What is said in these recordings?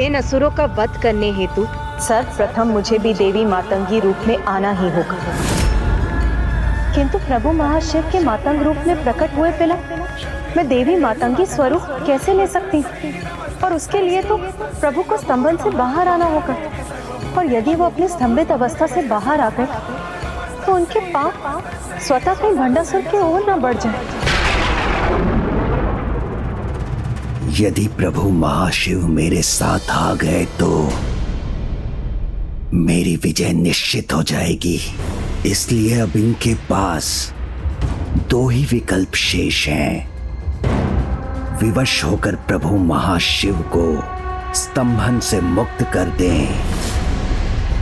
इन असुरों का वध करने हेतु सर्वप्रथम मुझे भी देवी मातंगी रूप में आना ही होगा। किंतु प्रभु महाशिव के मातंग रूप में प्रकट हुए बिना मैं देवी मातंगी स्वरूप कैसे ले सकती हूँ? और उसके लिए तो प्रभु को स्तंभन से बाहर आना होगा। और यदि वो अपनी स्तंभित अवस्था से बाहर आ गए तो उनके पाप स्वतः कहीं भंडासुर की ओर न बढ़ जाए। यदि प्रभु महाशिव मेरे साथ आ गए तो मेरी विजय निश्चित हो जाएगी। इसलिए अब इनके पास दो ही विकल्प शेष हैं। विवश होकर प्रभु महाशिव को स्तंभन से मुक्त कर दें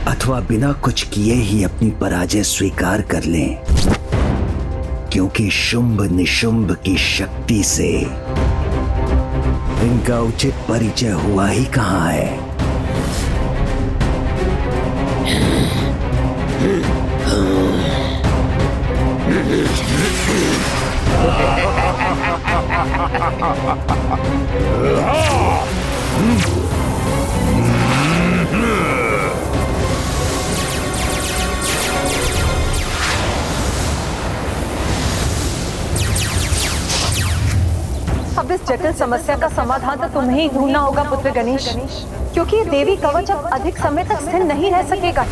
अथवा बिना कुछ किए ही अपनी पराजय स्वीकार कर लें, क्योंकि शुंभ निशुंभ की शक्ति से इनका उचित परिचय हुआ ही कहां है। अब इस जटिल समस्या का समाधान तो तुम्हें ही ढूंढना होगा पुत्र गणेश, क्योंकि ये देवी कवच अब अधिक समय तक स्थिर नहीं रह सकेगा।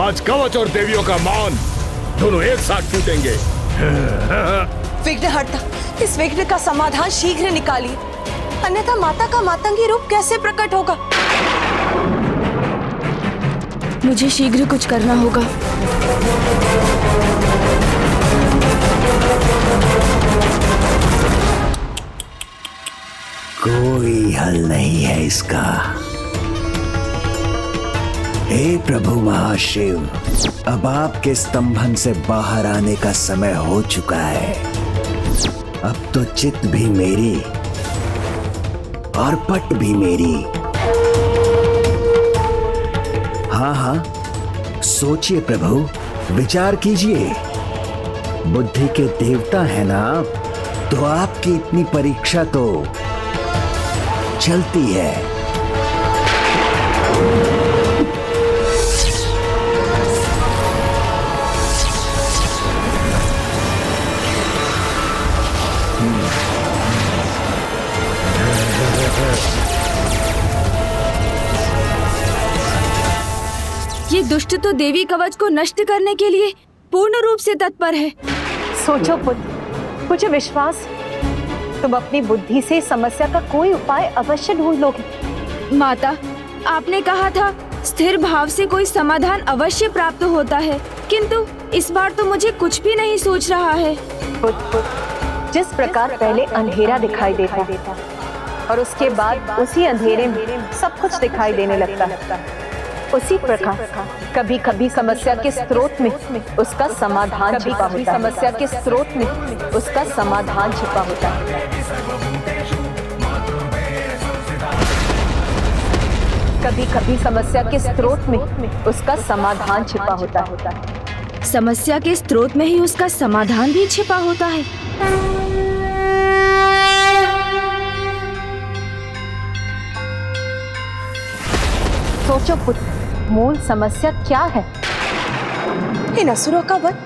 आज कवच और देवियों का मान दोनों एक साथ टूटेंगे। विघ्नहर्ता, इस विघ्न का समाधान शीघ्र निकालिए, अन्यथा माता का मातंगी रूप कैसे प्रकट होगा? मुझे शीघ्र कुछ करना होगा। कोई हल नहीं है इसका। हे प्रभु महाशिव, अब आपके स्तंभन से बाहर आने का समय हो चुका है। अब तो चित भी मेरी और पट भी मेरी। हाँ हाँ, सोचिए प्रभु, विचार कीजिए। बुद्धि के देवता है ना आप, तो आपकी इतनी परीक्षा तो चलती है। ये दुष्ट तो देवी कवच को नष्ट करने के लिए पूर्ण रूप से तत्पर है। सोचो पुत्र, मुझे विश्वास तुम अपनी बुद्धि से समस्या का कोई उपाय अवश्य ढूंढ लोगे। माता, आपने कहा था स्थिर भाव से कोई समाधान अवश्य प्राप्त होता है, किंतु इस बार तो मुझे कुछ भी नहीं सूझ रहा है। पुत्र, जिस प्रकार पहले अंधेरा दिखाई देता और उसके बाद उसी अंधेरे में सब कुछ दिखाई देने लगता है, उसी प्रकार कभी कभी समस्या के स्रोत में उसका समाधान छिपा होता है। समस्या के स्रोत में उसका समाधान छिपा होता है। कभी कभी समस्या के स्रोत में उसका समाधान छिपा होता है। समस्या के स्रोत में ही उसका समाधान भी छिपा होता है। सोचो पुत्र, मूल समस्या क्या है? इन असुरों का वध,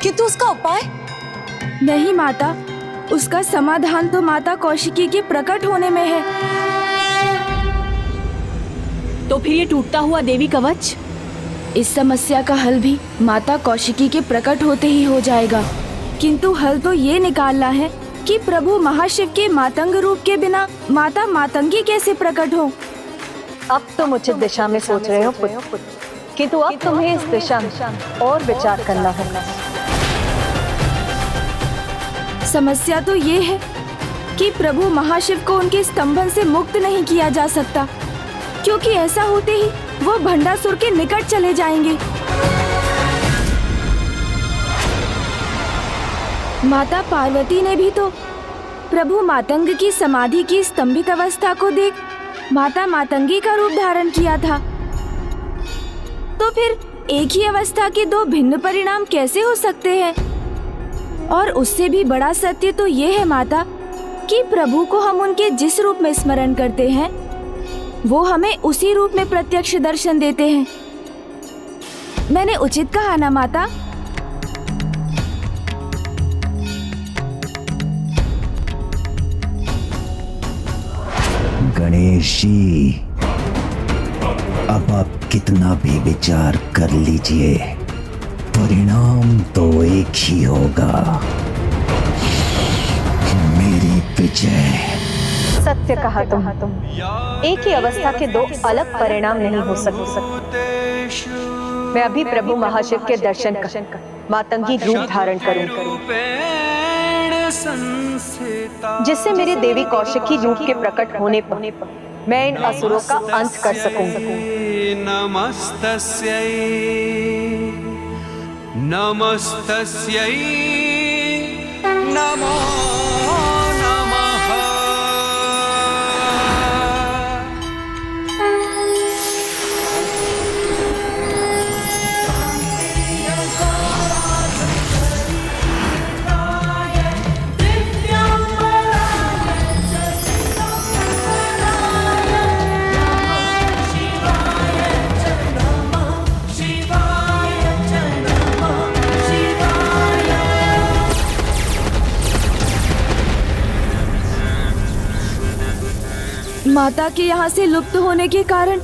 किंतु उसका उपाय? नहीं माता, उसका समाधान तो माता कौशिकी के प्रकट होने में है। तो फिर ये टूटता हुआ देवी कवच? इस समस्या का हल भी माता कौशिकी के प्रकट होते ही हो जाएगा, किंतु हल तो ये निकालना है कि प्रभु महाशिव के मातंग रूप के बिना माता मातंगी कैसे प्रकट हो। अब तुम उचित दिशा में सोच रहे हो पुत्र, किंतु अब तुम्हें इस दिशा में और विचार करना होगा। समस्या तो ये है कि प्रभु महाशिव को उनके स्तंभन से मुक्त नहीं किया जा सकता, क्योंकि ऐसा होते ही वो भंडासुर के निकट चले जाएंगे। माता पार्वती ने भी तो प्रभु मातंग की समाधि की स्तंभित अवस्था को देख माता मातंगी का रूप धारण किया था। तो फिर एक ही अवस्था के दो भिन्न परिणाम कैसे हो सकते हैं? और उससे भी बड़ा सत्य तो ये है माता कि प्रभु को हम उनके जिस रूप में स्मरण करते हैं वो हमें उसी रूप में प्रत्यक्ष दर्शन देते हैं। मैंने उचित कहा ना माता? गणेश जी, अब आप कितना भी विचार कर लीजिए, परिणाम तो एक ही होगा, मेरी विजय। सत्य कहा तुम। एक ही अवस्था के दो अलग परिणाम नहीं हो सकते। मैं अभी प्रभु महाशिव के दर्शन कर मातंगी रूप धारण करूंगी, जिससे मेरे देवी कौशिकी रूप के प्रकट होने पर मैं इन असुरों का अंत कर सकूंगी। नमस्तस्यै नमस्तस्यै नमो नमः। माता के यहाँ से लुप्त होने के कारण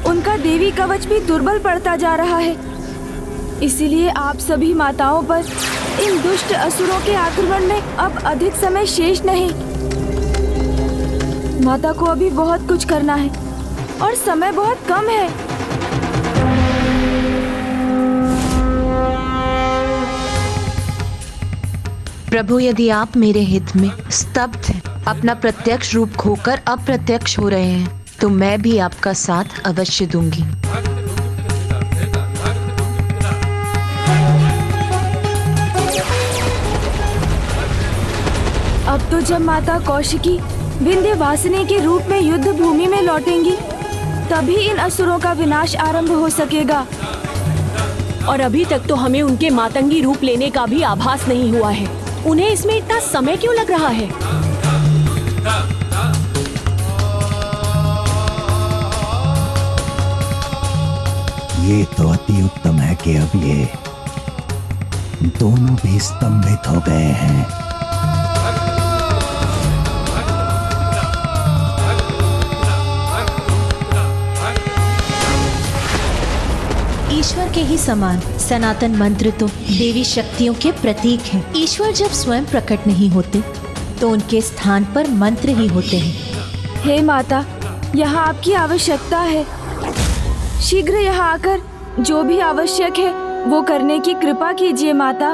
उनका देवी कवच भी दुर्बल पड़ता जा रहा है। इसीलिए आप सभी माताओं पर इन दुष्ट असुरों के आक्रमण में अब अधिक समय शेष नहीं। माता को अभी बहुत कुछ करना है और समय बहुत कम है। प्रभु, यदि आप मेरे हित में स्तब्ध हैं, अपना प्रत्यक्ष रूप खोकर अप्रत्यक्ष हो रहे हैं, तो मैं भी आपका साथ अवश्य दूंगी। अब तो जब माता कौशिकी विंध्यवासिनी के रूप में युद्ध भूमि में लौटेंगी, तभी इन असुरों का विनाश आरंभ हो सकेगा। और अभी तक तो हमें उनके मातंगी रूप लेने का भी आभास नहीं हुआ है। उन्हें इसमें इतना समय क्यों लग रहा है? ये तो अति उत्तम है कि अब ये दोनों भी स्तंभित हो गए हैं। ईश्वर के ही समान सनातन मंत्र तो देवी शक्तियों के प्रतीक हैं। ईश्वर जब स्वयं प्रकट नहीं होते तो उनके स्थान पर मंत्र ही होते हैं। हे माता, यहाँ आपकी आवश्यकता है। शीघ्र यहाँ आकर जो भी आवश्यक है वो करने की कृपा कीजिए माता।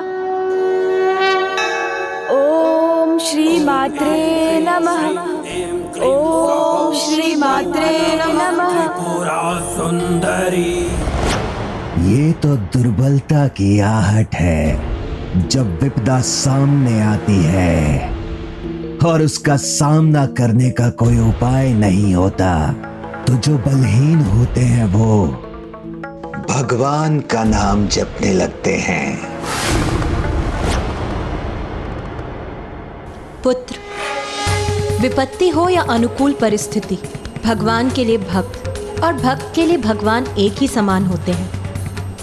ओम श्री मात्रे नमः। ओम श्री मात्रे नमः। ये तो दुर्बलता की आहट है। जब विपदा सामने आती है और उसका सामना करने का कोई उपाय नहीं होता, तो जो बलहीन होते हैं वो भगवान का नाम जपने लगते हैं। पुत्र, विपत्ति हो या अनुकूल परिस्थिति, भगवान के लिए भक्त और भक्त के लिए भगवान एक ही समान होते हैं।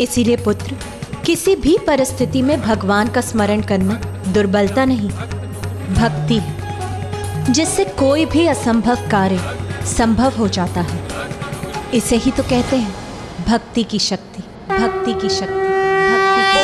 इसीलिए पुत्र, किसी भी परिस्थिति में भगवान का स्मरण करना दुर्बलता नहीं, भक्ति है, जिससे कोई भी असंभव कार्य संभव हो जाता है। इसे ही तो कहते हैं भक्ति की शक्ति, भक्ति की शक्ति, भक्ति की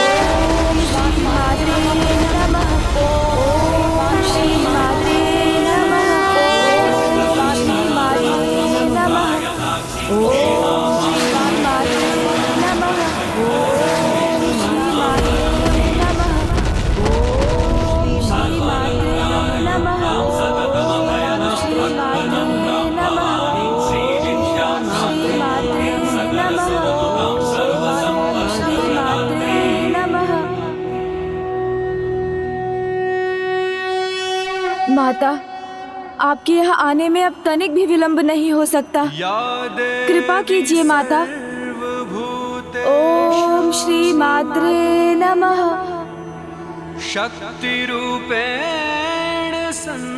माता, आपके यहाँ आने में अब तनिक भी विलंब नहीं हो सकता। कृपा कीजिए माता। ओम श्री मात्रे नमः। शक्ति रूपेण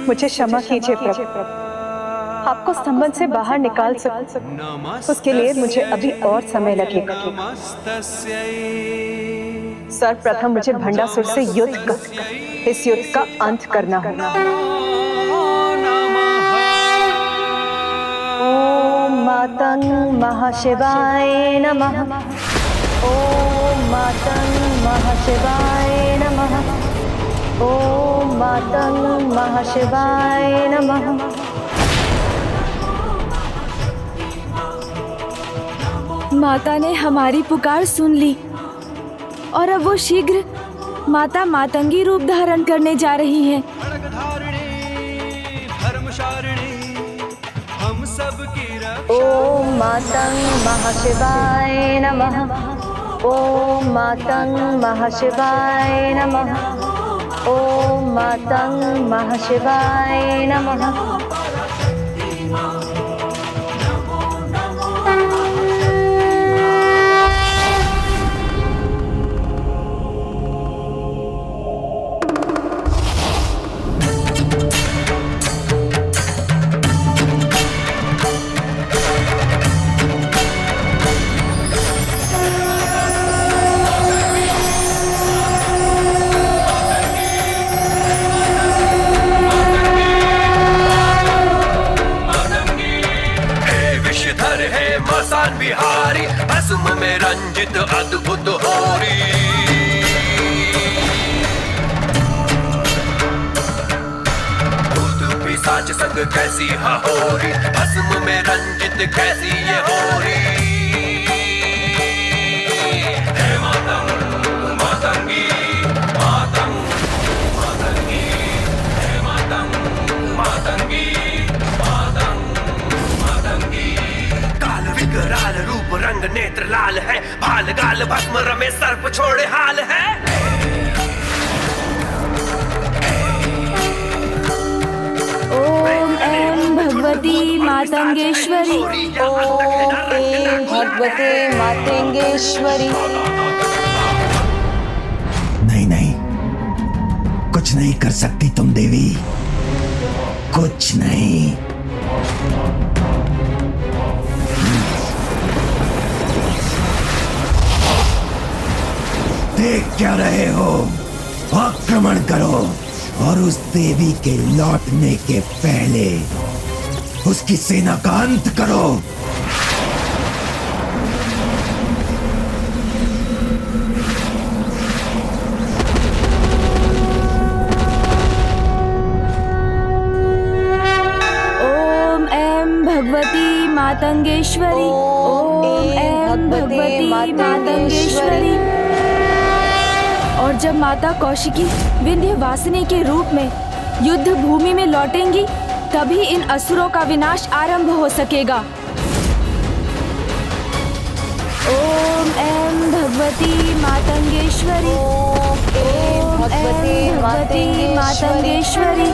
मुझे क्षमा कीजिए प्रभु, आपको स्तंभन से बाहर निकाल सकूं, उसके लिए मुझे अभी और समय लगेगा। सर्वप्रथम मुझे भंडासुर से युद्ध कर इस युद्ध का अंत करना होगा। ओम मातंग महाशिवाय नमः। ओम मातंग महाशिवाय नमः। ओम मातंग महाशिवाय नमः। माता ने हमारी पुकार सुन ली और अब वो शीघ्र माता मातंगी रूप धारण करने जा रही हैं। ओम मातंग महाशिवाय नमः। ओम मातंग महाशिवाय नमः। ओम मातंग महाशिवाय नमः। बिहारी भस्म में रंजित अद्भुत होरी। भूत पिशाच संग कैसी हहोरी, भस्म में रंजित कैसी ये होरी। हे मातंग मातंगी मातंग मातंगी, हे मातंग मातंगी विकराल रूप रंग नेत्र लाल है, भाल गाल भस्म रमे सर्प छोड़े हाल है। ओम ऐं भगवती मातंगेश्वरी। ओम ऐं भगवते मातंगेश्वरी। नहीं नहीं, कुछ नहीं कर सकती तुम देवी, कुछ नहीं। देख क्या रहे हो? आक्रमण करो और उस देवी के लौटने के पहले उसकी सेना का अंत करो। ओम ऐं भगवती मातंगेश्वरी। ओम ऐं भगवती मातंगेश्वरी। और जब माता कौशिकी विंध्यवासिनी के रूप में युद्ध भूमि में लौटेंगी, तभी इन असुरों का विनाश आरंभ हो सकेगा। ओम ऐं भगवती मातंगेश्वरी। ओम ऐं भगवती मातंगेश्वरी।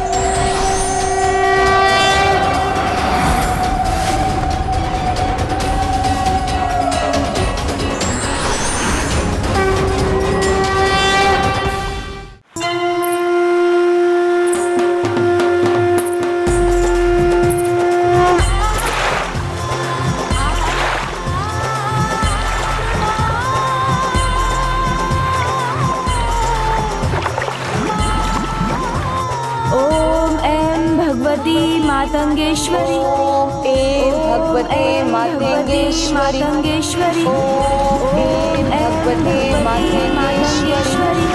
मातंगेश्वरी। ओम ऐं भगवते मातंगेश्वरी। मातंगेश्वरी। ओम ऐं भगवते मातंगेश्वरी। ओम ऐं भगवते मातंगेश्वरी।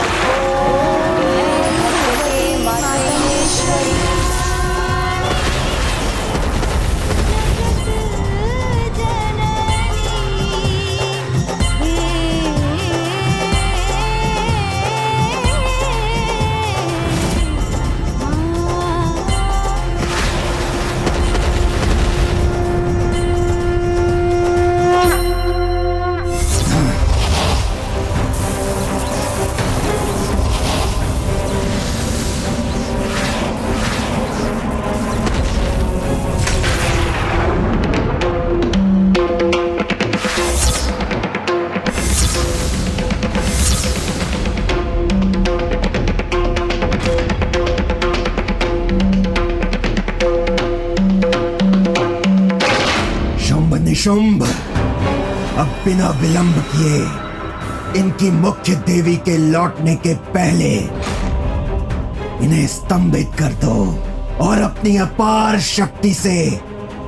निशुंभ, अब बिना विलंब किए इनकी मुख्य देवी के लौटने के पहले इन्हें स्तंभित कर दो और अपनी अपार शक्ति से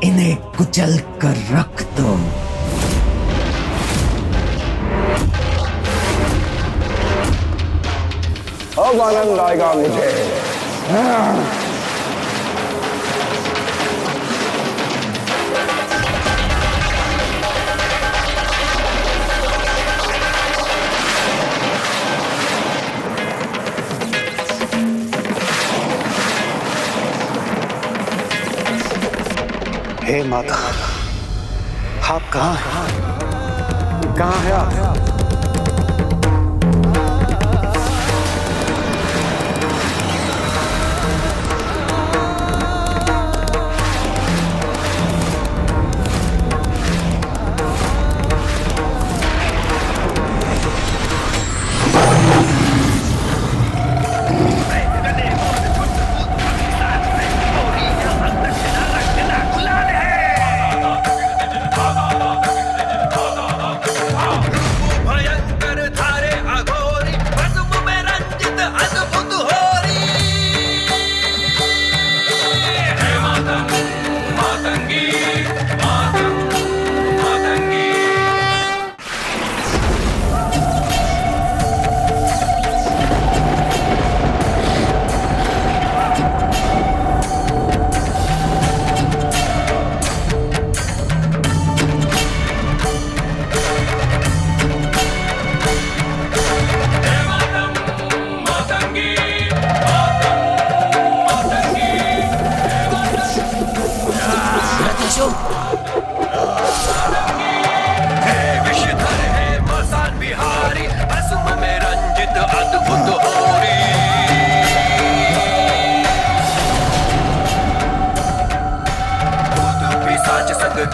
इन्हें कुचल कर रख दो। अब आनंद आएगा मुझे। हे माता, आप कहाँ हैं? कहाँ हैं आप?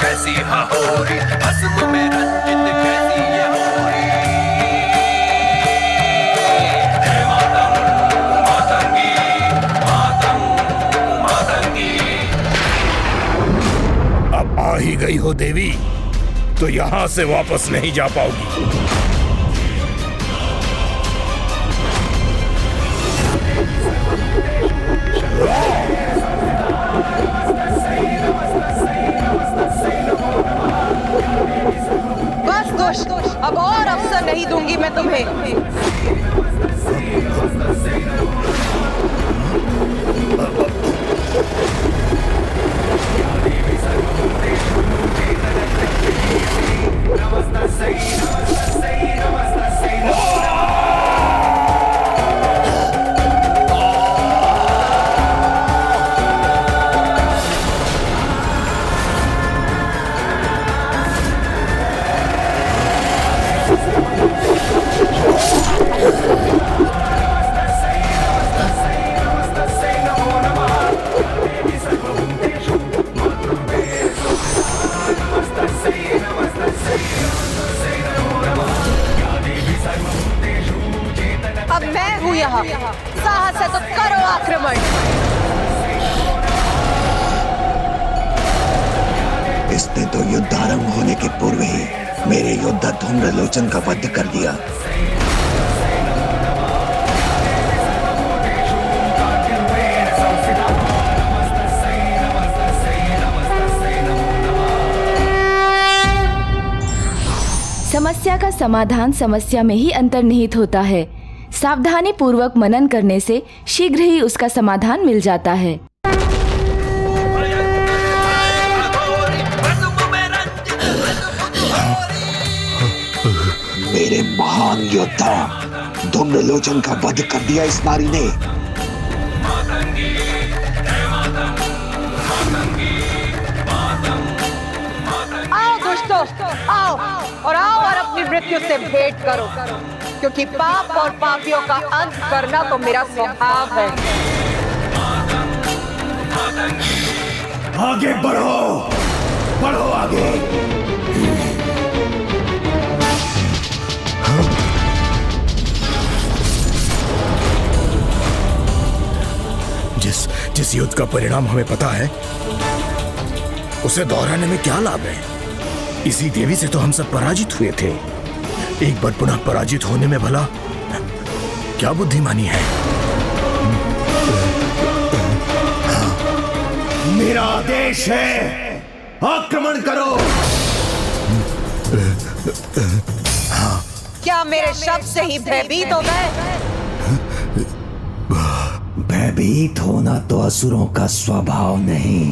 कैसी हाहोरी, भस्म में रंजित कैसी ये होरी। हे मातंग मातंगी, मातंग मातंगी। अब आ ही गई हो देवी, तो यहां से वापस नहीं जा पाओगी। अब और अवसर नहीं दूंगी मैं तुम्हें। अब मैं हूं यहाँ, साहस है तो करो आक्रमण। इसने तो युद्ध आरंभ होने के पूर्व ही मेरे योद्धा धूम्रलोचन का वध कर दिया। समस्या का समाधान समस्या में ही अंतर्निहित होता है। सावधानी पूर्वक मनन करने से शीघ्र ही उसका समाधान मिल जाता है। मेरे महान योद्धा धूम्रलोचन का वध कर दिया इस नारी ने। आओ दुष्टों, आओ और अपनी मृत्यु से भेंट करो, क्योंकि पाप और पापियों का अंत करना तो मेरा स्वभाव है। आगे बढ़ो, बढ़ो आगे। जिस युद्ध का परिणाम हमें पता है, उसे दोहराने में क्या लाभ है? इसी देवी से तो हम सब पराजित हुए थे। एक बार पुनः पराजित होने में भला क्या बुद्धिमानी है? मेरा आदेश है, आक्रमण करो। क्या मेरे शब्द से ही भयभीत हो गए? भयभीत होना तो असुरों का स्वभाव नहीं,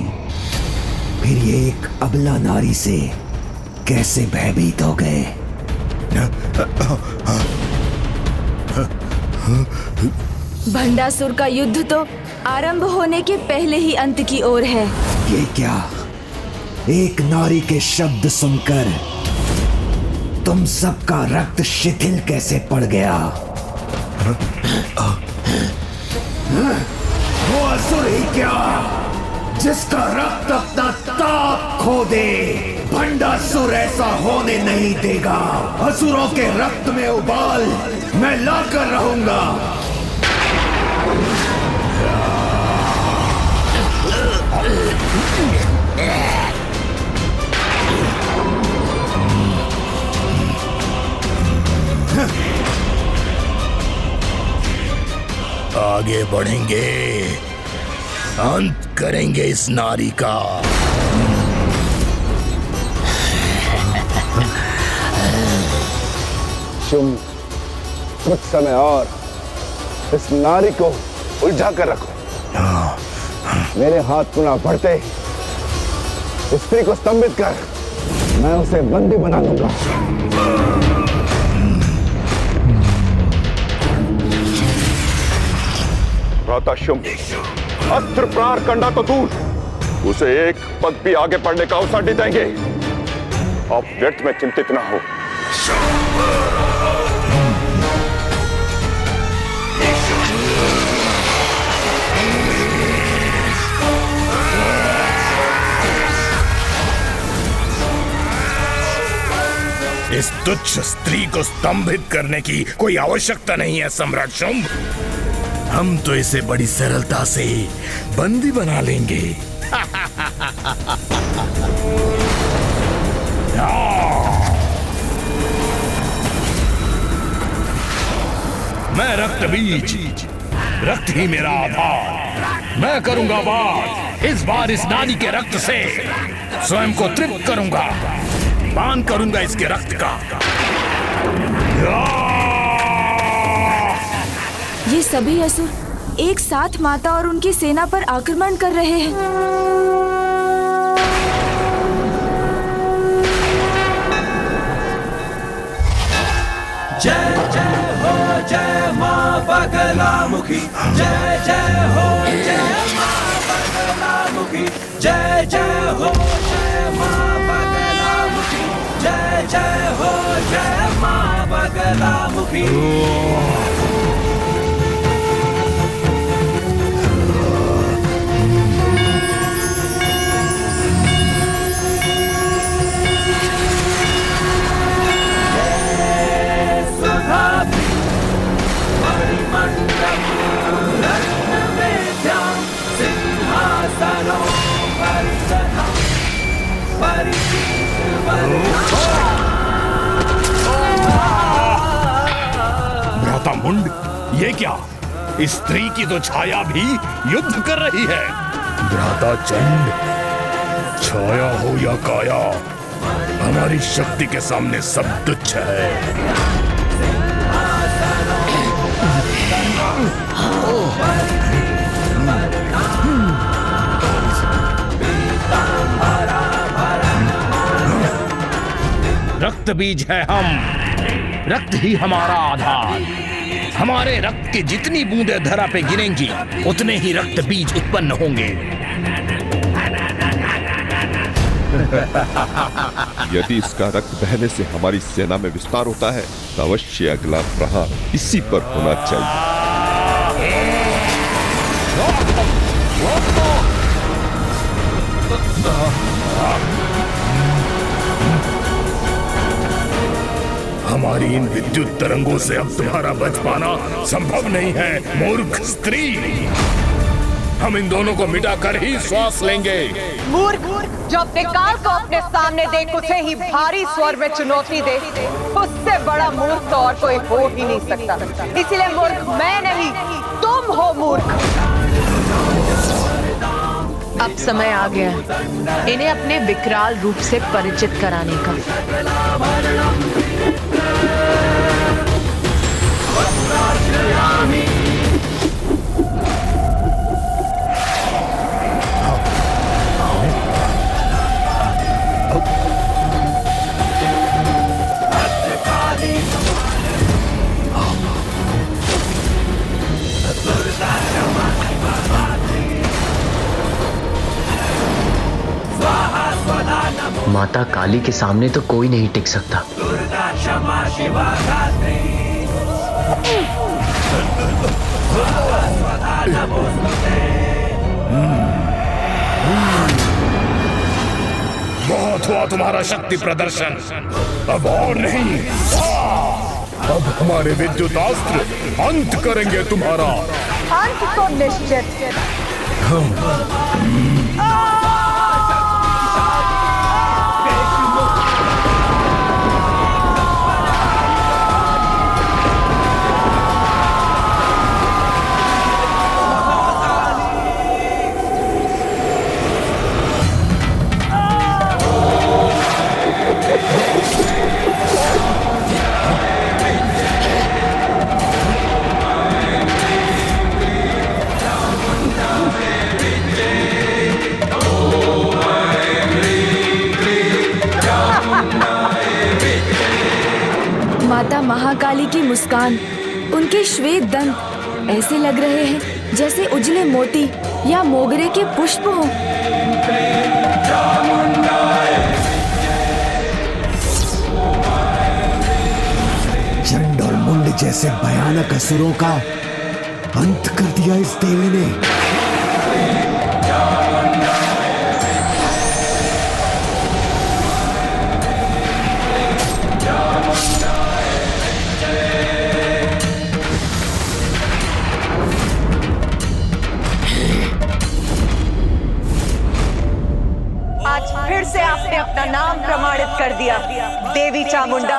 फिर ये एक अबला नारी से कैसे भयभीत हो गए? भंडासुर का युद्ध तो आरंभ होने के पहले ही अंत की ओर है। ये क्या? एक नारी के शब्द सुनकर तुम सबका रक्त शिथिल कैसे पड़ गया? वो असुर ही क्या जिसका रक्त अपना ताप खो दे? भंडासुर ऐसा होने नहीं देगा। असुरों के रक्त में उबाल मैं लाकर रहूंगा। आगे बढ़ेंगे, अंत करेंगे इस नारी का। तुम कुछ समय और इस नारी को उलझा कर रखो। मेरे हाथ पुनः बढ़ते ही स्त्री को स्तंभित कर मैं उसे बंदी बना दूंगा। शुंभ, अस्त्र प्रहार करना तो दूर, उसे एक पग भी आगे बढ़ने का अवसर नहीं देंगे। आप व्यर्थ में चिंतित ना हो। इस तुच्छ स्त्री को स्तंभित करने की कोई आवश्यकता नहीं है सम्राट शुंभ। हम तो इसे बड़ी सरलता से बंदी बना लेंगे। मैं रक्त बीज, रक्त ही मेरा आधार। मैं करूंगा वार। इस बार इस नानी के रक्त से स्वयं को तृप्त करूंगा, पान करूंगा इसके रक्त का। ये सभी असुर एक साथ माता और उनकी सेना पर आक्रमण कर रहे हैं। जय जय हो जय मां बगलामुखी, जय जय हो जय मां बगलामुखी, जय जय हो जय मां बगलामुखी, जय जय हो जय मां बगलामुखी। भ्राता मुंड, ये क्या? इस स्त्री की तो छाया भी युद्ध कर रही है। भ्राता चंड, छाया हो या काया, हमारी शक्ति के सामने सब तुच्छ है। रक्त बीज है हम, रक्त ही हमारा आधार। हमारे रक्त की जितनी बूंदें धरा पे गिरेंगी उतने ही रक्त बीज उत्पन्न होंगे। यदि इसका रक्त बहने से हमारी सेना में विस्तार होता है तो अवश्य अगला प्रहार इसी पर होना चाहिए। हमारी इन विद्युत तरंगों से अब तुम्हारा बच पाना संभव नहीं है, मूर्ख स्त्री। हम इन दोनों को मिटा कर ही श्वास लेंगे। मूर्ख, जो अपने काल को अपने सामने देख उसे ही भारी स्वर में चुनौती दे, उससे बड़ा मूर्ख तो और कोई हो ही नहीं सकता। इसीलिए मूर्ख मैं नहीं, तुम हो मूर्ख। अब समय आ गया है इन्हें अपने विकराल रूप से परिचित कराने का। माता काली के सामने तो कोई नहीं टिक सकता। बहुत हुआ तुम्हारा शक्ति प्रदर्शन, अब और नहीं। अब हमारे विद्युतास्त्र अंत करेंगे तुम्हारा। अंत तो निश्चित। माता महाकाली की मुस्कान, उनके श्वेत दंत ऐसे लग रहे हैं जैसे उजले मोती या मोगरे के पुष्प हों। चंड और मुंड जैसे भयानक असुरों का अंत कर दिया इस देवी ने। फिर से आपने अपना नाम प्रमाणित कर दिया, देवी चामुंडा।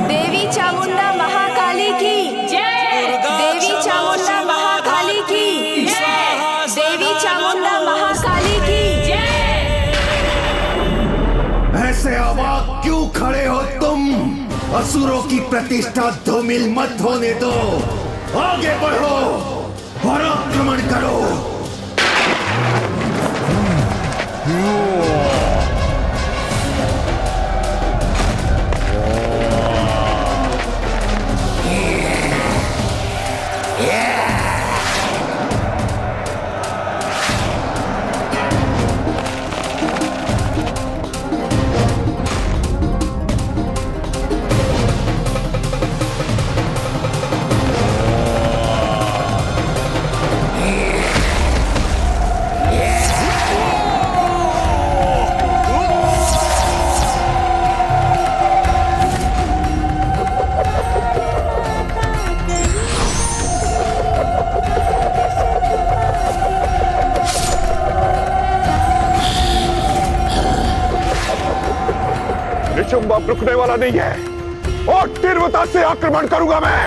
देवी चामुंडा महाकाली की जय। देवी चामुंडा महाकाली की जय। देवी चामुंडा महाकाली की जय। ऐसे अवाक क्यों खड़े हो तुम? असुरों की प्रतिष्ठा धूमिल मत होने दो। आगे बढ़ो और आक्रमण करो। निशुंभ रुकने वाला नहीं है और तीव्रता से आक्रमण करूंगा मैं।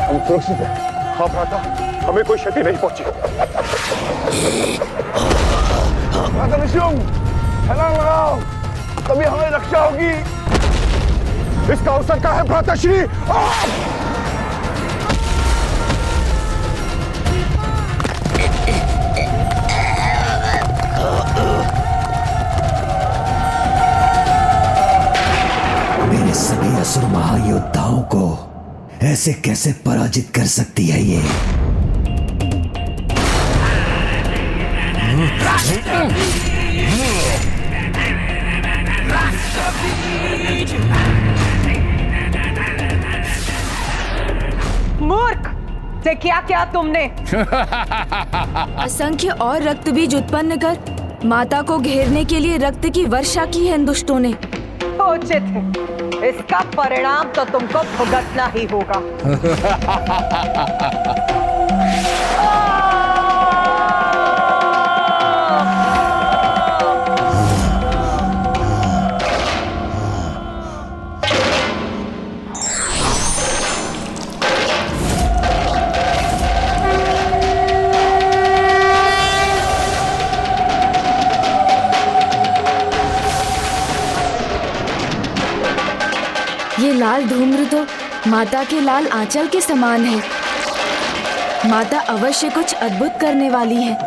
हम सुरक्षित हैं। हाँ भ्राता, हमें कोई क्षति नहीं पहुंची। भ्राता निशुंभ, छलांग लगाओ, तभी हमें रक्षा होगी। इसका अवसर का है भ्राताश्री। मेरे सभी असुर महायोद्धाओं को ऐसे कैसे पराजित कर सकती है ये? मूर्ख, से क्या क्या तुमने? असंख्य और रक्त बीज उत्पन्न कर माता को घेरने के लिए रक्त की वर्षा की है इन दुष्टों ने। उचित है, इसका परिणाम तो तुमको भुगतना ही होगा। ये लाल धूम्र तो माता के लाल आंचल के समान है। माता अवश्य कुछ अद्भुत करने वाली है।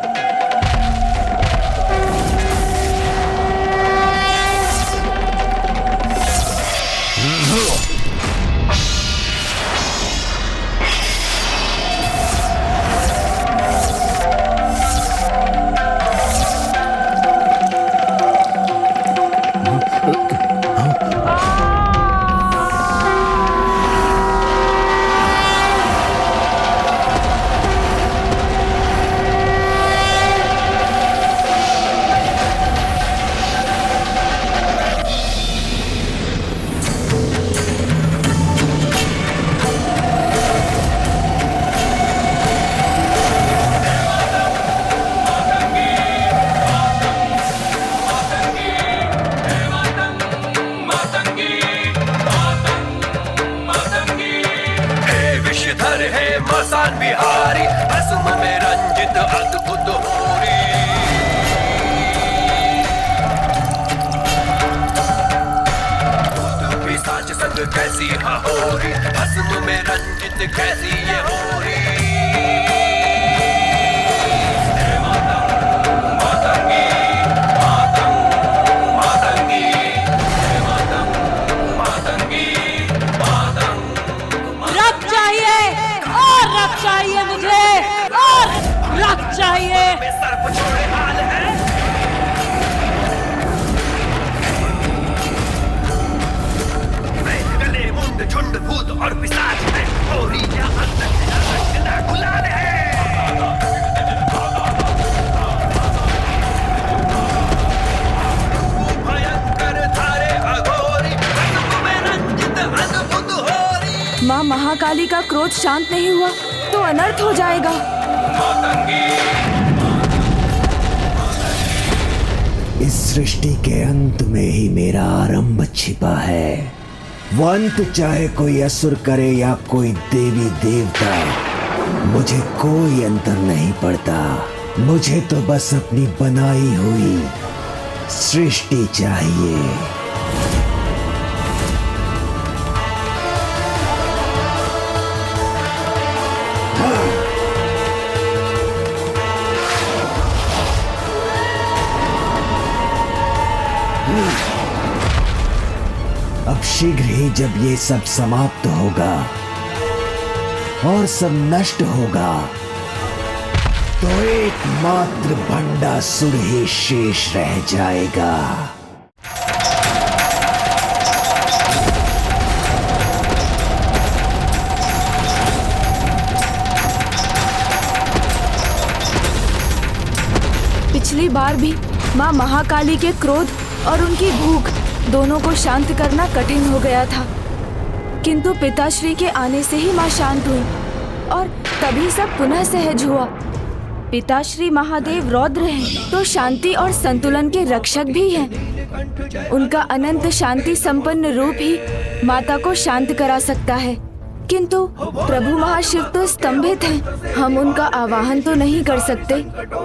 मसान बिहारी असुम में रंजित अद्भुत होरी। भूत पिशाच संग कैसी होरी, असुम में रंजित कैसी ये होरी। चाहिए मुझे और रक्त चाहिए। सर्प छोड़े हाल है। गले मुंड झुंड भूत और पिशाच है, होरी या अंदर गुलाल है। भयंकर धारे अघोरी, में रंजित अद्भुत होरी। माँ महाकाली का क्रोध शांत नहीं हुआ तो अनर्थ हो जाएगा। इस सृष्टि के अंत में ही मेरा आरंभ छिपा है। वो अंत चाहे कोई असुर करे या कोई देवी देवता, मुझे कोई अंतर नहीं पड़ता। मुझे तो बस अपनी बनाई हुई सृष्टि चाहिए। अब शीघ्र ही जब ये सब समाप्त होगा और सब नष्ट होगा तो एकमात्र भंडासुर ही शेष रह जाएगा। पिछली बार भी माँ महाकाली के क्रोध और उनकी भूख दोनों को शांत करना कठिन हो गया था, किंतु पिताश्री के आने से ही माँ शांत हुई और तभी सब पुनः सहज हुआ। पिताश्री महादेव रौद्र हैं, तो शांति और संतुलन के रक्षक भी हैं। उनका अनंत शांति संपन्न रूप ही माता को शांत करा सकता है, किंतु प्रभु महाशिव तो स्तंभित हैं। हम उनका आवाहन तो नहीं कर सकते,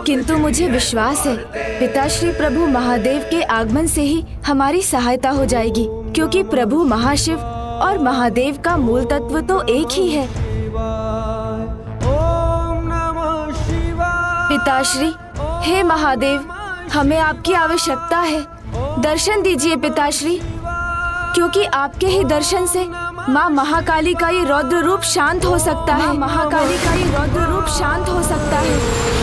किंतु मुझे विश्वास है पिताश्री प्रभु महादेव के आगमन से ही हमारी सहायता हो जाएगी, क्योंकि प्रभु महाशिव और महादेव का मूल तत्व तो एक ही है। पिताश्री, हे महादेव, हमें आपकी आवश्यकता है। दर्शन दीजिए पिताश्री, क्योंकि आपके ही दर्शन से माँ महाकाली का ये रौद्र रूप शांत हो सकता है। महाकाली का ये रौद्र रूप शांत हो सकता है।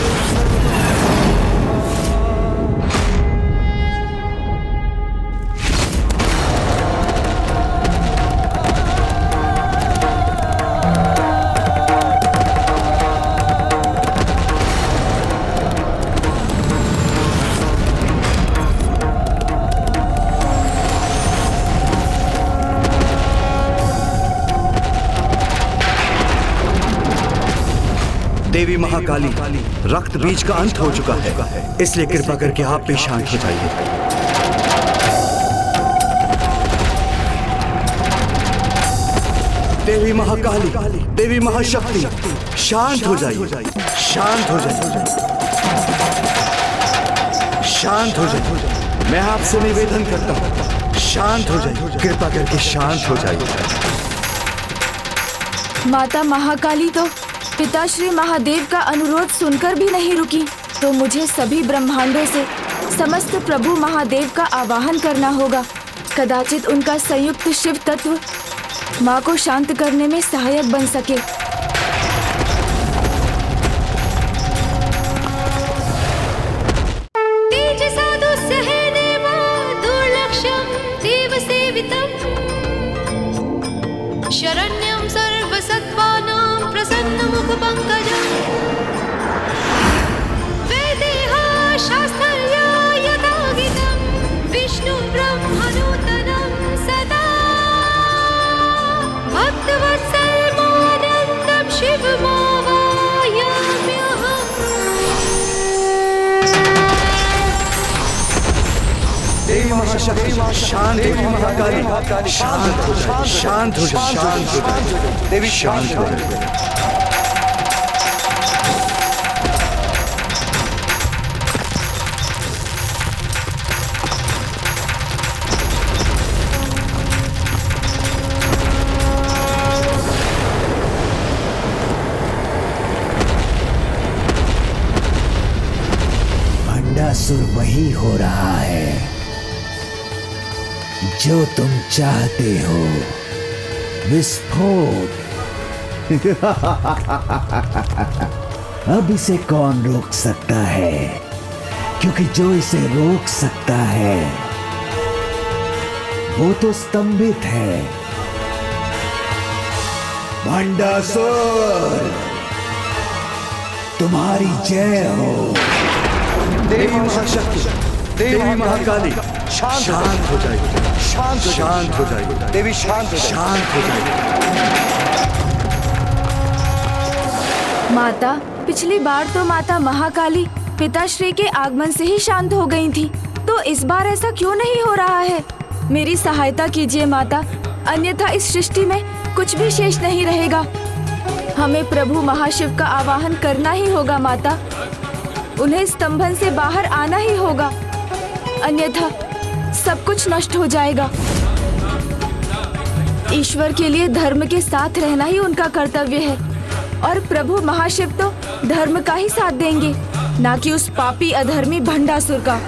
देवी महाकाली, रक्त बीज का अंत हो चुका है, इसलिए कृपा करके आप भी शांत हो जाइए। देवी महाकाली, देवी महाशक्ति, शांत हो जाइए, शांत हो जाइए, शांत हो जाइए। मैं आपसे निवेदन करता हूँ, शांत हो जाइए, कृपा करके शांत हो जाइए। माता महाकाली तो पिता श्री महादेव का अनुरोध सुनकर भी नहीं रुकी, तो मुझे सभी ब्रह्मांडों से समस्त प्रभु महादेव का आवाहन करना होगा। कदाचित उनका संयुक्त शिव तत्व माँ को शांत करने में सहायक बन सके। शरण्यं सर्वसत्त्वानां प्रसन्नमुखपङ्कजं वेदेहा शास्त्रया यथा गीतं विष्णुब्रह्मनूतनं सदा भक्तवत्सलमानन्दं शिवमावाहयाम्यहम्। देवी महाशक्ति, शांत, देवी महाकाली, शांत हो जाए, शांत हो जाए, शांत हो जाए, देवी शांत हो जाए। भंडासुर वही हो रहा है जो तुम चाहते हो, विस्फोट। अब इसे कौन रोक सकता है, क्योंकि जो इसे रोक सकता है वो तो स्तंभित है। भंडासुर, तुम्हारी जय हो। देवी महाशक्ति, देवी महाकाली, शांत हो जाइए, शांत हो जाइए, देवी शांत हो जाइए। माता, पिछली बार तो माता महाकाली पिताश्री के आगमन से ही शांत हो गई थी, तो इस बार ऐसा क्यों नहीं हो रहा है? मेरी सहायता कीजिए माता, अन्यथा इस सृष्टि में कुछ भी शेष नहीं रहेगा। हमें प्रभु महाशिव का आवाहन करना ही होगा माता, उन्हें स्तंभन से बाहर आना ही होगा, अन्यथा सब कुछ नष्ट हो जाएगा। ईश्वर के लिए धर्म के साथ रहना ही उनका कर्तव्य है, और प्रभु महाशिव तो धर्म का ही साथ देंगे, ना कि उस पापी अधर्मी भंडासुर का।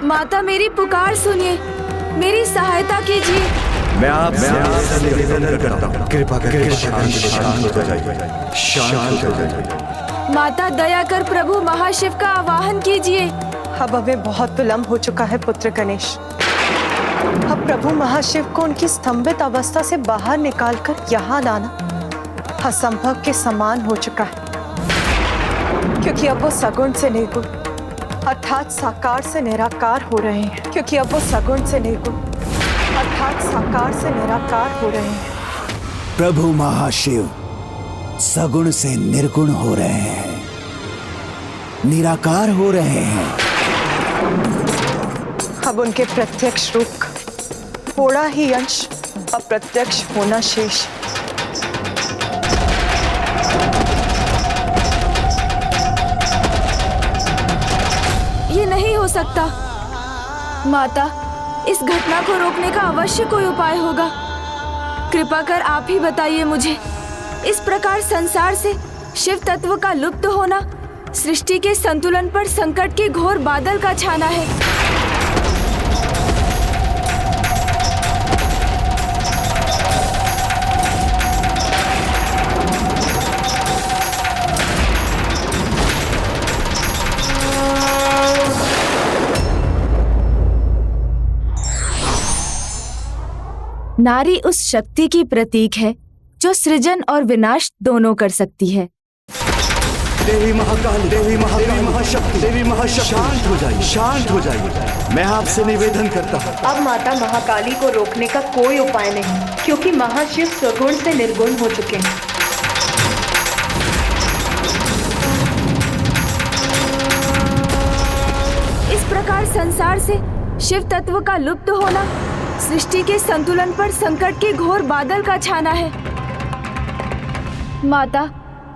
माता, मेरी पुकार सुनिए, मेरी सहायता कीजिए। मैं आपसे निवेदन करता हूँ, कृपा करके शांत हो जाइए, शांत हो जाइए। माता, दया कर प्रभु महाशिव का आवाहन कीजिए। अब हमें बहुत विलंब हो चुका है पुत्र गणेश। अब प्रभु महाशिव को उनकी स्तंभित अवस्था से बाहर निकालकर यहाँ लाना असंभव के समान हो चुका है, क्योंकि अब वो सगुण से निर्गुण अर्थात साकार से निराकार हो रहे हैं। क्योंकि अब वो सगुण से निर्गुण अर्थात साकार से निराकार हो रहे हैं। प्रभु महाशिव सगुण से निर्गुण हो रहे हैं, निराकार हो रहे हैं। अब उनके प्रत्यक्ष रूप का थोड़ा ही अंश अप्रत्यक्ष होना शेष। ये नहीं हो सकता माता, इस घटना को रोकने का अवश्य कोई उपाय होगा। कृपा कर आप ही बताइए मुझे। इस प्रकार संसार से शिव तत्व का लुप्त होना सृष्टि के संतुलन पर संकट के घोर बादल का छाना है। नारी उस शक्ति की प्रतीक है जो सृजन और विनाश दोनों कर सकती है। देवी महाकाली, देवी महाशक्ति, देवी महाशक्ति, शांत हो जाइए, शांत हो जाइए। मैं आपसे निवेदन करता हूँ। अब माता महाकाली को रोकने का कोई उपाय नहीं, क्योंकि महाशिव सगुण से निर्गुण हो चुके हैं। संसार से शिव तत्व का लुप्त होना सृष्टि के संतुलन पर संकट के घोर बादल का छाना है। माता,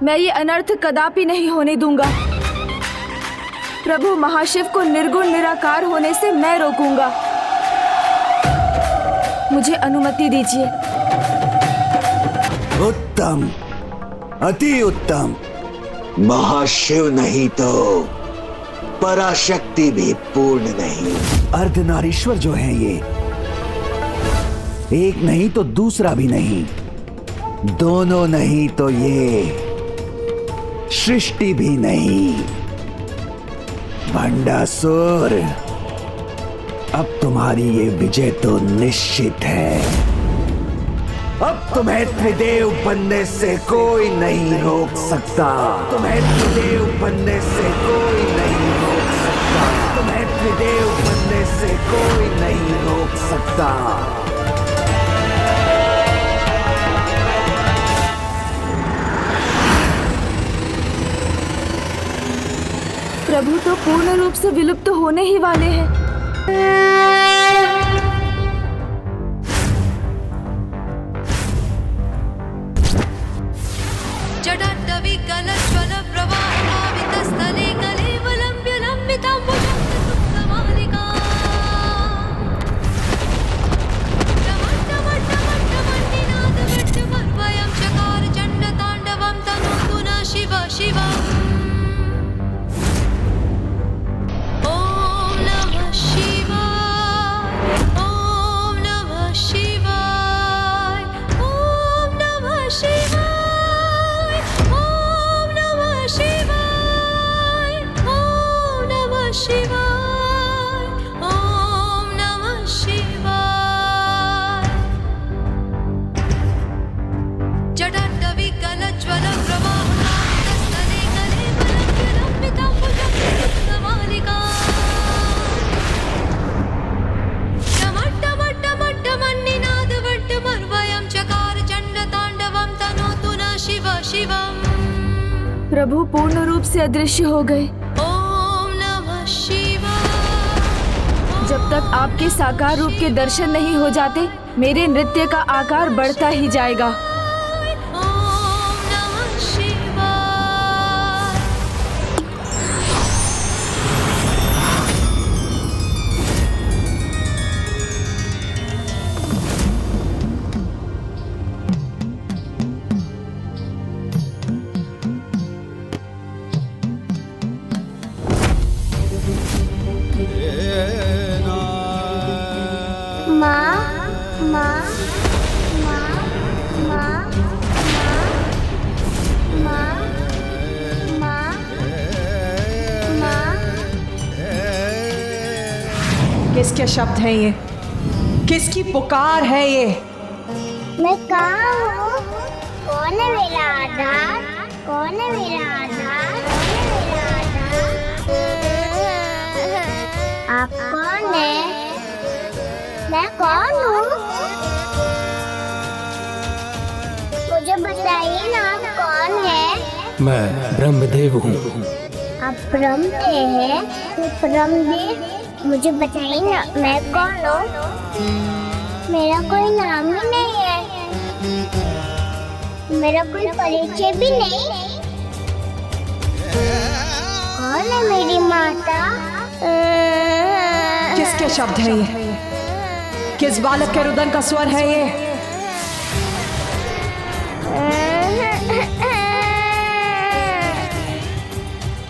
मैं ये अनर्थ कदापि नहीं होने दूंगा। प्रभु महाशिव को निर्गुण निराकार होने से मैं रोकूंगा। मुझे अनुमति दीजिए। उत्तम, अति उत्तम। महाशिव नहीं तो पराशक्ति भी पूर्ण नहीं। अर्धनारीश्वर जो है ये, एक नहीं तो दूसरा भी नहीं, दोनों नहीं तो ये सृष्टि भी नहीं। भंडासुर, अब तुम्हारी ये विजय तो निश्चित है। अब तुम्हें त्रिदेव बनने से कोई नहीं रोक सकता। तुम्हें त्रिदेव बनने से कोई नहीं रोक सकता। तुम्हें त्रिदेव बनने से कोई नहीं रोक सकता। प्रभु तो पूर्ण रूप से विलुप्त होने ही वाले हैं। प्रभु पूर्ण रूप से अदृश्य हो गए। ओम नमः शिवाय। जब तक आपके साकार रूप के दर्शन नहीं हो जाते, मेरे नृत्य का आकार बढ़ता ही जाएगा। किसके शब्द हैं ये? किसकी पुकार है ये? मैं कहाँ हूँ? कौन है मेरा आधार? कौन है मेरा आधार? आप कौन है? मैं कौन हूँ? मुझे बताइए ना, आप कौन है? मैं ब्रह्मदेव हूँ। आप ब्रह्मदेव हैं? ब्रह्मदेव, मुझे बताइए ना, मैं कौन हूँ? मेरा कोई नाम ही नहीं है, मेरा कोई परिचय भी नहीं। कौन है मेरी माता? किसके शब्द हैं ये? किस बालक के रुदन का स्वर है ये?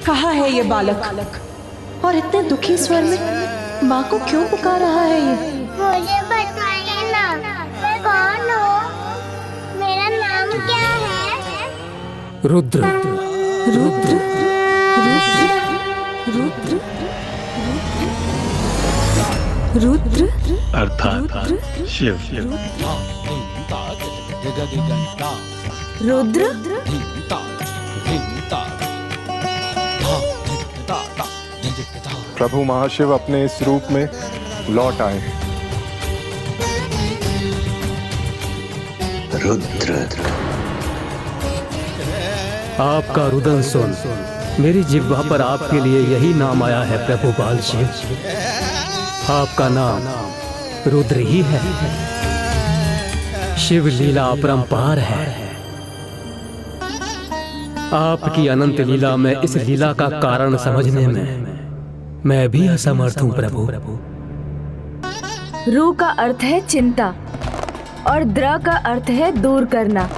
कहाँ है ये बालक? और इतने दुखी स्वर में माँ को क्यों पुकार रहा है ये? मुझे बताइए ना, मैं कौन हूँ? मेरा नाम क्या है? रुद्र। रुद्र, रुद्र, रुद्र, रुद्र अर्थात शिव। रुद्र, प्रभु महाशिव अपने इस रूप में लौट आए। रुद्र, आपका रुदन सुन, मेरी जिह्वा पर आपके लिए यही नाम आया है प्रभु बाल शिव। आपका नाम रुद्र ही है। शिव लीला अपरंपार है। आपकी अनंत लीला में इस लीला का कारण समझने में मैं भी असमर्थ हूँ प्रभु। रू का अर्थ है चिंता और द्र का अर्थ है दूर करना।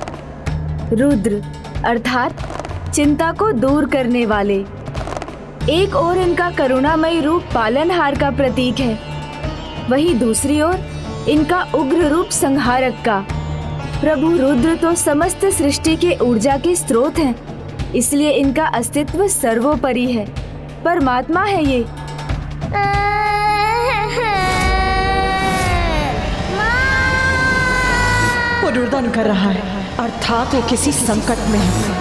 रुद्र अर्थात चिंता को दूर करने वाले। एक ओर इनका करुणामयी रूप पालनहार का प्रतीक है, वहीं दूसरी ओर इनका उग्र रूप संहारक का। प्रभु रुद्र तो समस्त सृष्टि के ऊर्जा के स्रोत हैं, इसलिए इनका अस्तित्व सर्वोपरि है। परमात्मा है ये। वो रुदन कर रहा है, अर्थात वो किसी संकट में है।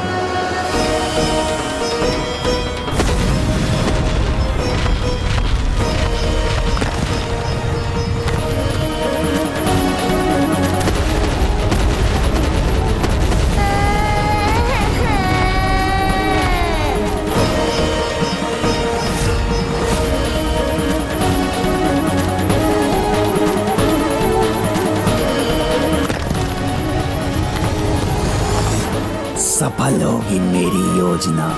सफल होगी मेरी योजना,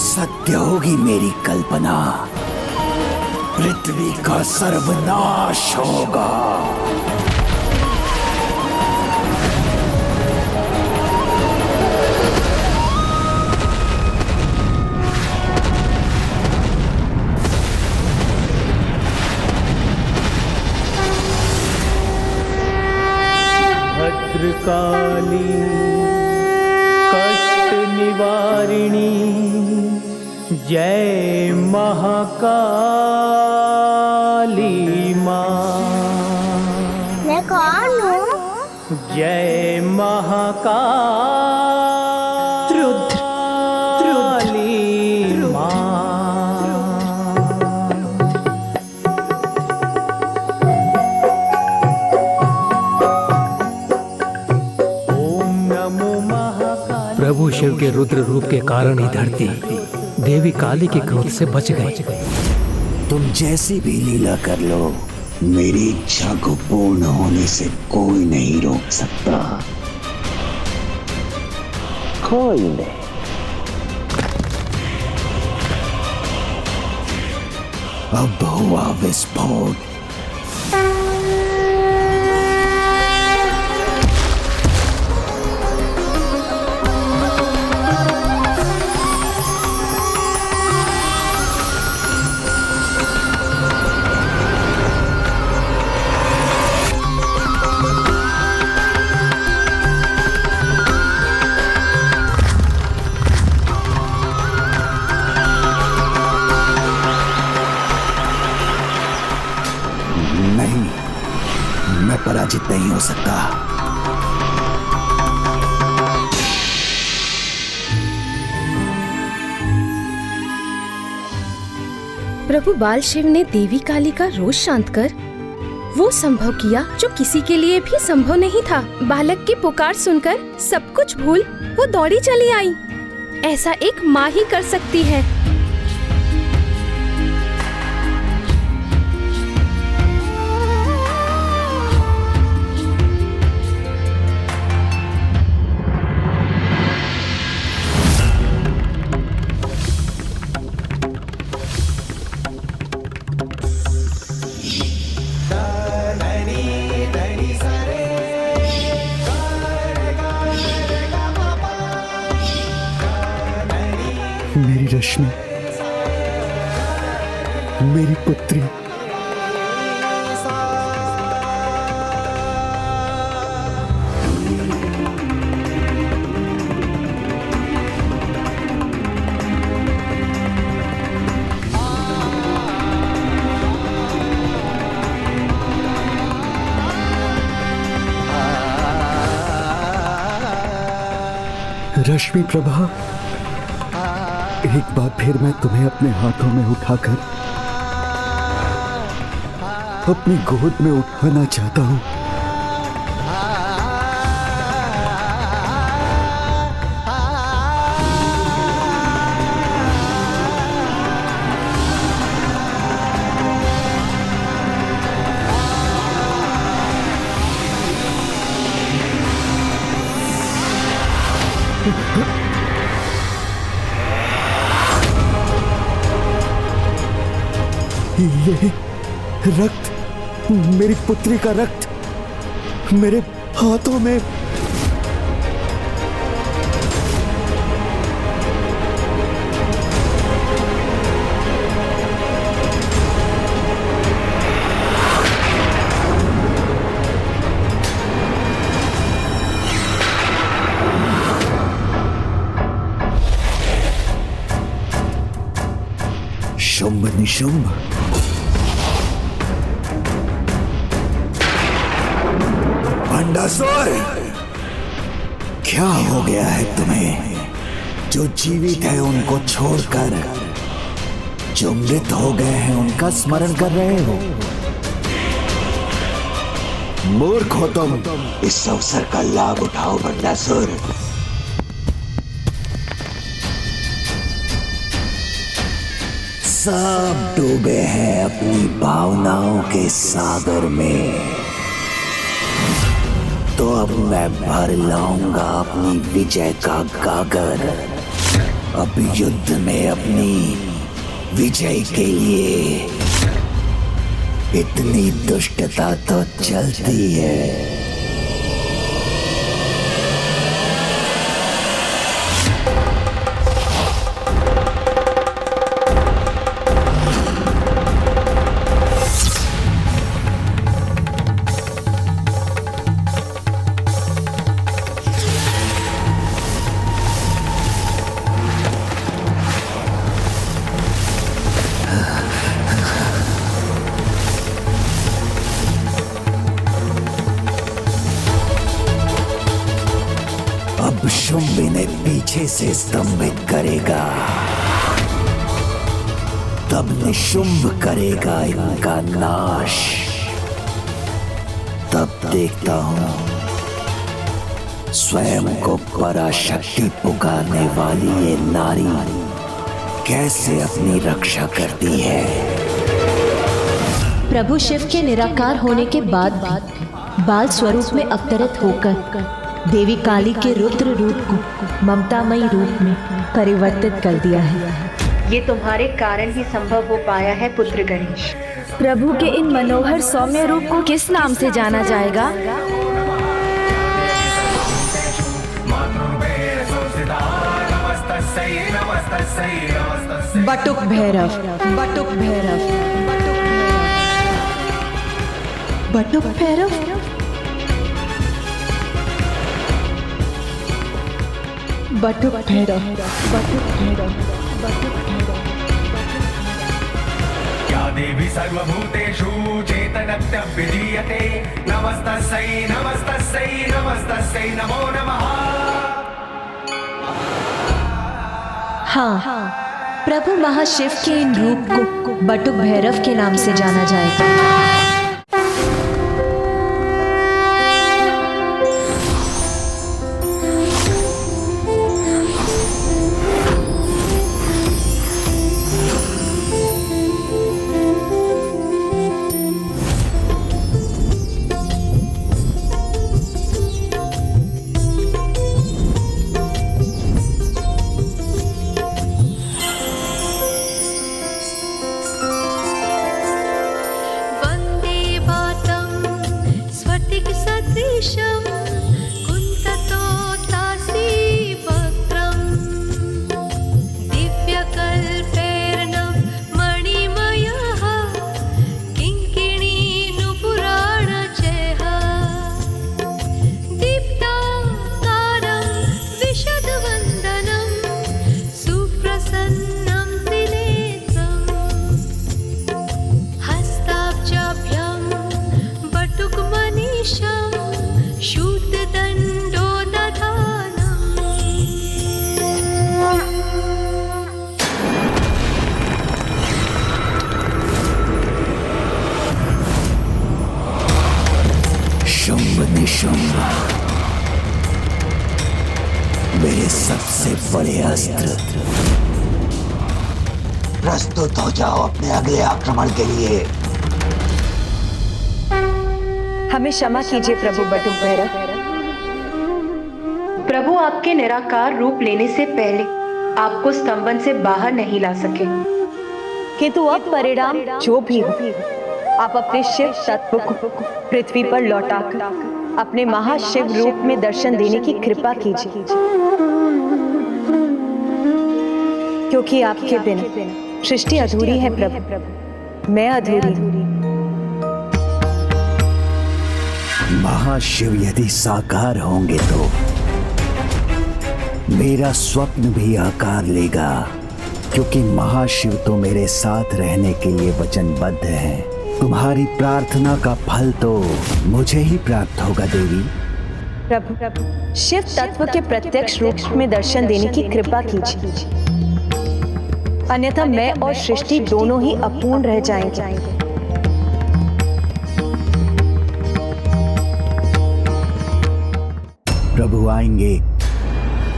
सत्य होगी मेरी कल्पना, पृथ्वी का सर्वनाश होगा। भद्रकाली कष्ट निवारिणी जय महाकाली माँ। मैं कौन हूँ? जय महाकाली रुद्र माँ। प्रभु शिव के रुद्र रूप के कारण ही धरती देवी काली के क्रोध से बच गई। तुम जैसी भी लीला कर लो, मेरी इच्छा को पूर्ण होने से कोई नहीं रोक सकता, कोई नहीं। अब हुआ विस्फोट। पराजित नहीं हो सकता। प्रभु बाल शिव ने देवी काली का रोष शांत कर वो संभव किया जो किसी के लिए भी संभव नहीं था। बालक की पुकार सुनकर सब कुछ भूल वो दौड़ी चली आई। ऐसा एक माँ ही कर सकती है। मेरी रश्मि, मेरी पुत्री, रश्मि प्रभा, एक बार फिर मैं तुम्हें अपने हाथों में उठाकर अपनी गोद में उठाना चाहता हूं। ये रक्त, मेरी पुत्री का रक्त मेरे हाथों में। शुंभ निशुंभ, भंडासुर, क्या हो गया है तुम्हें? जो जीवित है उनको छोड़कर जो मृत हो गए हैं उनका स्मरण कर रहे हो। मूर्ख हो तुम। इस अवसर का लाभ उठाओ भंडासुर। सब डूबे हैं अपनी भावनाओं के सागर में, तो अब मैं भर लाऊंगा अपनी विजय का गागर। अब युद्ध में अपनी विजय के लिए इतनी दुष्टता तो चलती है। शुंभ इन्हें पीछे से स्तंभित करेगा, तब निशुंभ करेगा इनका नाश। तब देखता हूं स्वयं को पराशक्ति पुकारने वाली ये नारी कैसे अपनी रक्षा करती है। प्रभु शिव के निराकार होने के बाद भी बाल स्वरूप में अवतरित होकर देवी काली के रुद्र रूप को ममतामयी रूप में परिवर्तित कर दिया है। ये तुम्हारे कारण ही संभव हो पाया है पुत्र गणेश। प्रभु के इन मनोहर सौम्य रूप को किस नाम से जाना जाएगा? बटुक भैरव, बटुक भैरव, बटुक भैरव, बटुक भैरव, बटुक भैरव, बटुक भैरव। या देवी सर्वभूतेषु चेतनत्य विलीयते, नमस्तस्यै नमस्तस्यै नमस्तस्यै नमो नमः। हाँ, प्रभु महाशिव के इन रूप को बटुक भैरव के नाम से जाना जाएगा। मेरे सबसे बड़े अस्त्र, प्रस्तुत हो जाओ अपने अगले आक्रमण के लिए। हमें क्षमा कीजिए प्रभु बटुक भैरव। प्रभु आपके निराकार रूप लेने से पहले आपको स्तंभन से बाहर नहीं ला सके, किंतु अब परिणाम जो भी हो, आप अपने शिव तत्व को पृथ्वी पर लौटाकर अपने महाशिव रूप में दर्शन देने की कृपा कीजिए, क्योंकि आपके बिना सृष्टि अधूरी है प्रभु, मैं अधूरी हूँ। महाशिव यदि साकार होंगे तो मेरा स्वप्न भी आकार लेगा, क्योंकि महाशिव तो मेरे साथ रहने के लिए वचनबद्ध हैं। तुम्हारी प्रार्थना का फल तो मुझे ही प्राप्त होगा देवी। प्रभु शिव तत्व के प्रत्यक्ष रूप में दर्शन देने की कृपा कीजिए, अन्यथा मैं और सृष्टि दोनों ही अपूर्ण रह जाएंगे। प्रभु आएंगे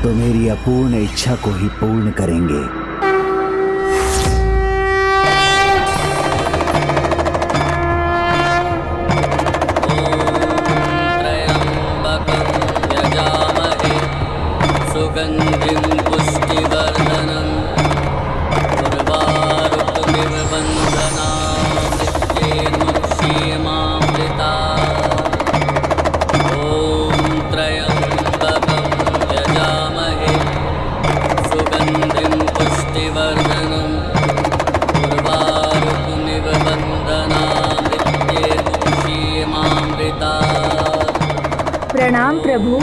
तो मेरी अपूर्ण इच्छा को ही पूर्ण करेंगे। सुगंधिं पुष्टिवर्धनम् उर्वारुकमिव बन्धनामृत्येर्मुक्षीयमामृता। ॐ त्र्यम्बकं यजामहे सुगंधिं पुष्टिवर्धनम् उर्वारुकमिव बन्धनामृत्येर्मुक्षीयमामृता। प्रणाम प्रभु।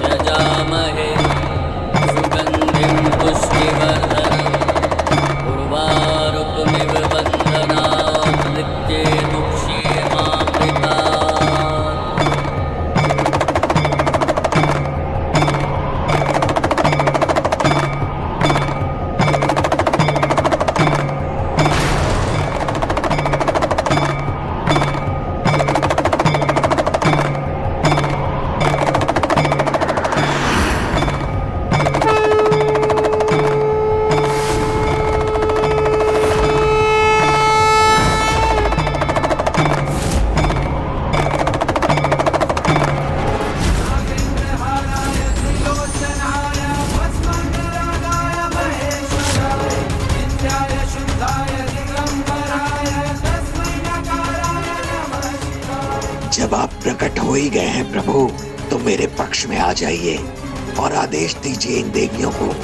यजामहे सुगंधिं पुष्टिवर्धनम् उर्वारुकमिव बन्धनामृत्येर्मुक्षीयमामृता। जब आप प्रकट हो ही गए हैं प्रभु, तो मेरे पक्ष में आ जाइए और आदेश दीजिए इन देवियों को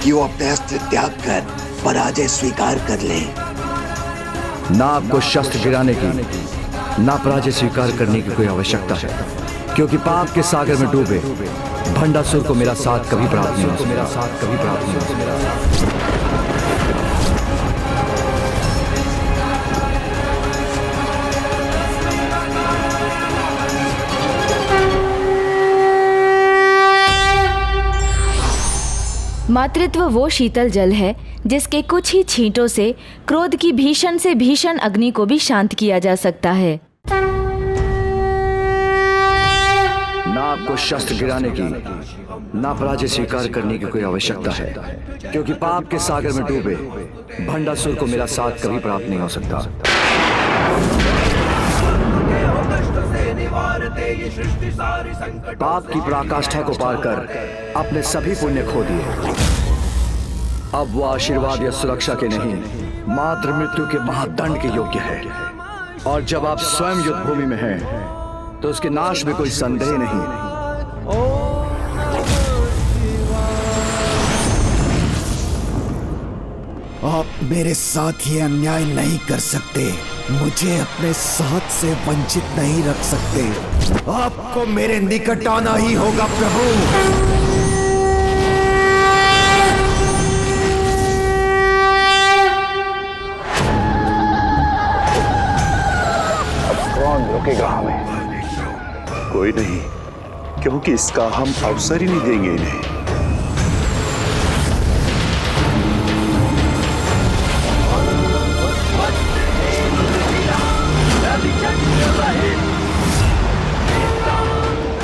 कि वो अपने अस्त्र त्याग कर पराजय स्वीकार कर लें। ना आपको शस्त्र गिराने की, ना पराजय स्वीकार करने की कोई आवश्यकता है, क्योंकि पाप के सागर में डूबे भंडासुर को मेरा साथ कभी प्राप्त नहीं हो सकता। मातृत्व वो शीतल जल है जिसके कुछ ही छींटों से क्रोध की भीषण से भीषण अग्नि को भी शांत किया जा सकता है। ना आपको शस्त्र गिराने की, ना पराजय स्वीकार करने की कोई आवश्यकता है, क्योंकि पाप के सागर में डूबे भंडासुर को मेरा साथ कभी प्राप्त नहीं हो सकता। पाप की पराकाष्ठा को पार कर अपने सभी पुण्य खो दिए। अब वो आशीर्वाद या सुरक्षा के नहीं, मात्र मृत्यु के महादंड के योग्य है। और जब आप स्वयं युद्ध भूमि में हैं, तो उसके नाश में कोई संदेह नहीं। आप मेरे साथ ये अन्याय नहीं कर सकते, मुझे अपने साथ से वंचित नहीं रख सकते। आपको मेरे निकट आना ही होगा प्रभु। अब कौन रोकेगा हमें? कोई नहीं, क्योंकि इसका हम अवसर ही नहीं देंगे इन्हें।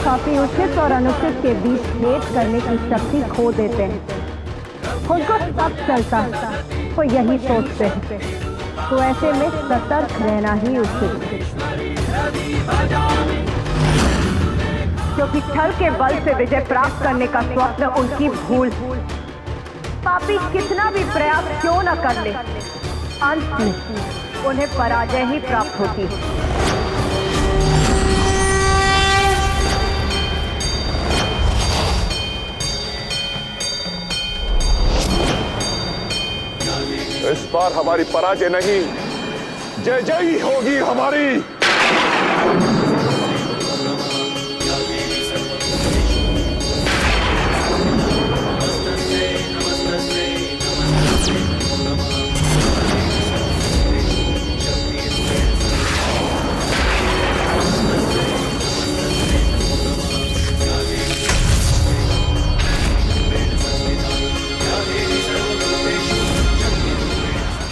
काफी उचित और अनुचित के बीच भेद करने की शक्ति खो देते हैं। उनको सब चलता है, वो यही सोचते हैं, तो ऐसे में सतर्क रहना ही उचित है, विट्ठल के बल से विजय प्राप्त करने का स्वप्न उनकी भूल। पापी कितना भी प्रयास क्यों न कर ले, अंत में उन्हें पराजय ही प्राप्त होती है। इस बार हमारी पराजय नहीं, जय जय ही होगी हमारी।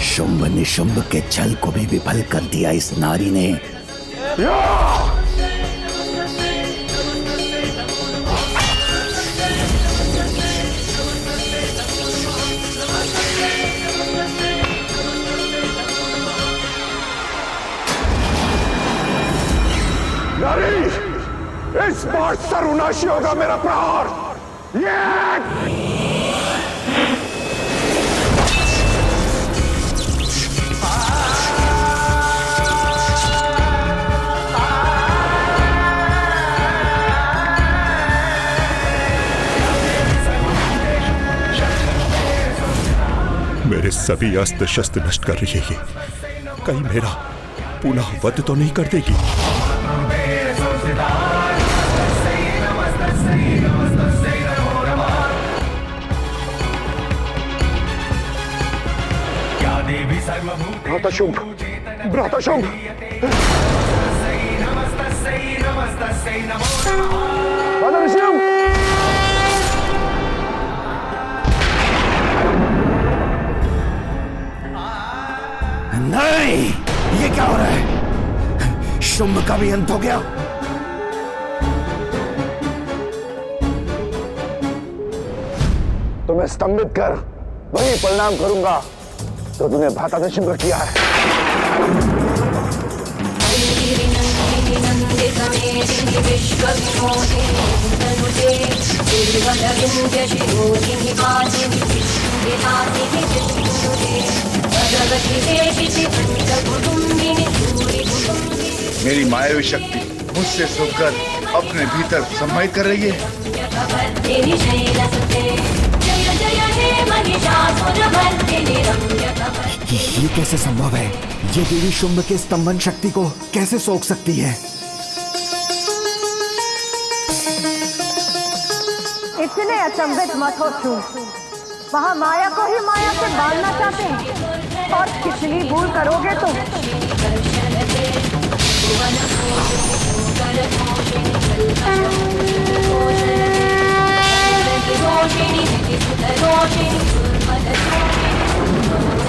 शुंभ निशुंभ के छल को भी विफल कर दिया इस नारी ने। नारी, इस बार सर्वनाशी होगा मेरा प्रहार। मेरे सभी अस्त्र शस्त्र नष्ट कर रही है ये। कहीं मेरा पुनः वध तो नहीं कर देगी? भ्राताशुंभ, भ्राताशुंभ, नहीं, ये क्या हो रहा है? शुंभ का भी अंत हो गया। तुम्हें स्तंभित कर वही परिणाम करूंगा तो तूने भ्राताशुंभ का किया है। मेरी मायावी शक्ति मुझसे सोकर अपने भीतर समाहित कर रही है। ये कैसे संभव है? ये देवी शुंभ के स्तंभन शक्ति को कैसे सोख सकती है? इतने अचंभित मत हो शुंभ, वहाँ माया को ही माया से बांधना चाहते हैं और कितनी भूल करोगे तुम।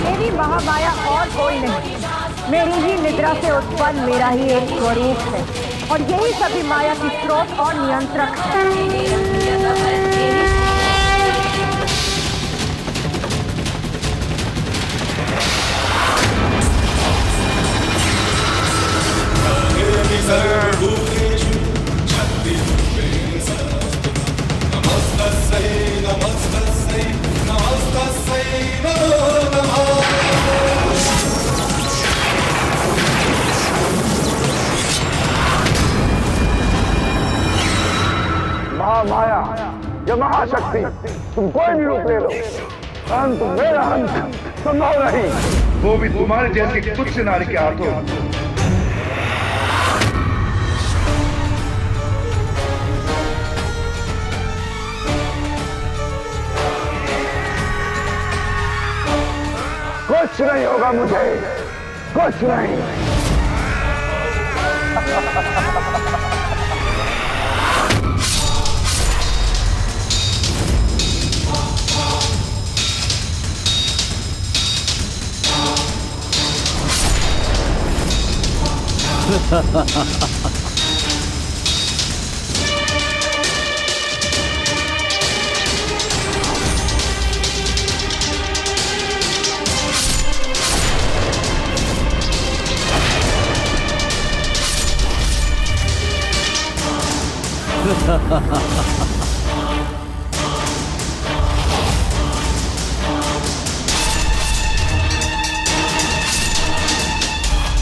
मेरी महामाया और कोई नहीं, मेरी ही निद्रा से उत्पन्न मेरा ही एक स्वरूप है और यही सभी माया की स्रोत और नियंत्रक है। महामाया, ये महाशक्ति, तुम कोई भी रूप ले लो, अंत मेरा अंत संभव नहीं। वो भी तुम्हारे जैसी तुच्छ नारी के हाथों। कुछ नहीं होगा मुझे, कुछ नहीं।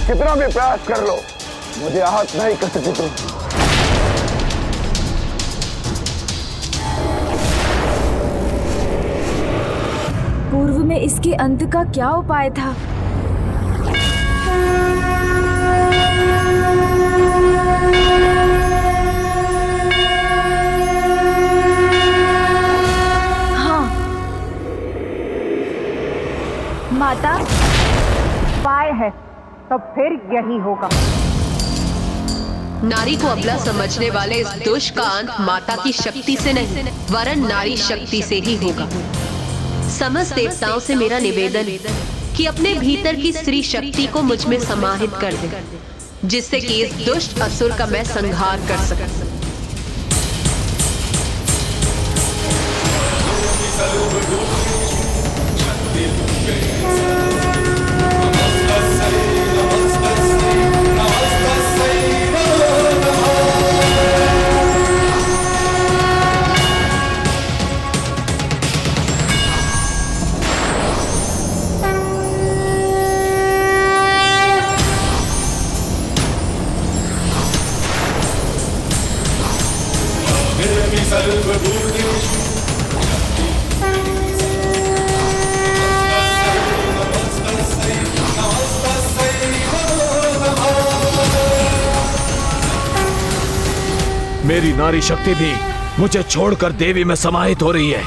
कितना भी प्रयास कर लो, मुझे आहत नहीं कर सकी तुम। पूर्व में इसके अंत का क्या उपाय था? हाँ, माता, उपाय है तो फिर यही होगा। नारी को अबला समझने वाले इस दुष्ट का अंत माता की शक्ति से नहीं, वरन नारी शक्ति से ही होगा। समस्त देवताओं से मेरा निवेदन कि अपने भीतर की स्त्री शक्ति को मुझ में समाहित कर दे, जिससे कि इस दुष्ट असुर का मैं संहार कर सकूं। मेरी नारी शक्ति भी मुझे छोड़कर देवी में समाहित हो रही है।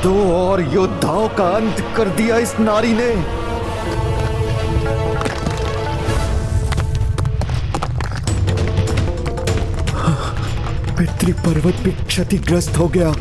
दो और योद्धाओं का अंत कर दिया इस नारी ने। पितृ पर्वत भी क्षतिग्रस्त हो गया।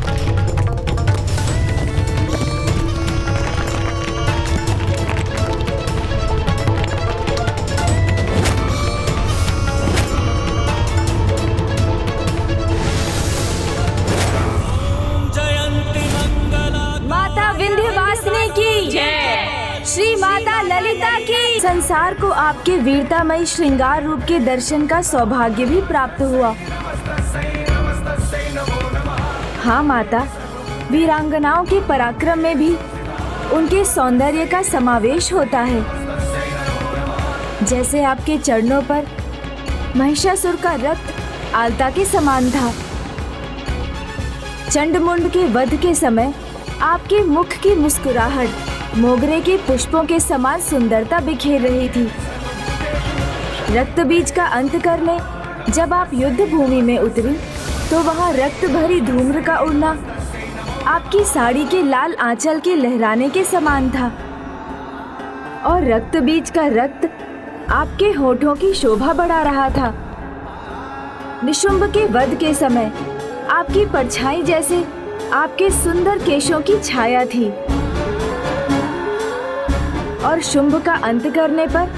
श्री माता ललिता की। संसार को आपके वीरतामयी श्रृंगार रूप के दर्शन का सौभाग्य भी प्राप्त हुआ। हाँ माता, वीरांगनाओं के पराक्रम में भी उनके सौंदर्य का समावेश होता है। जैसे आपके चरणों पर महिषासुर का रक्त आलता के समान था। चंडमुंड के वध के समय आपके मुख की मुस्कुराहट मोगरे के पुष्पों के समान सुंदरता बिखेर रही थी। रक्त बीज का अंत करने जब आप युद्ध भूमि में उतरी तो वहां रक्त भरी धूम्र का उड़ना आपकी साड़ी के लाल आंचल के लहराने के समान था और रक्त बीज का रक्त आपके होठों की शोभा बढ़ा रहा था। निशुंभ के वध के समय आपकी परछाई जैसे आपके सुंदर केशों की छाया थी और शुंभ का अंत करने पर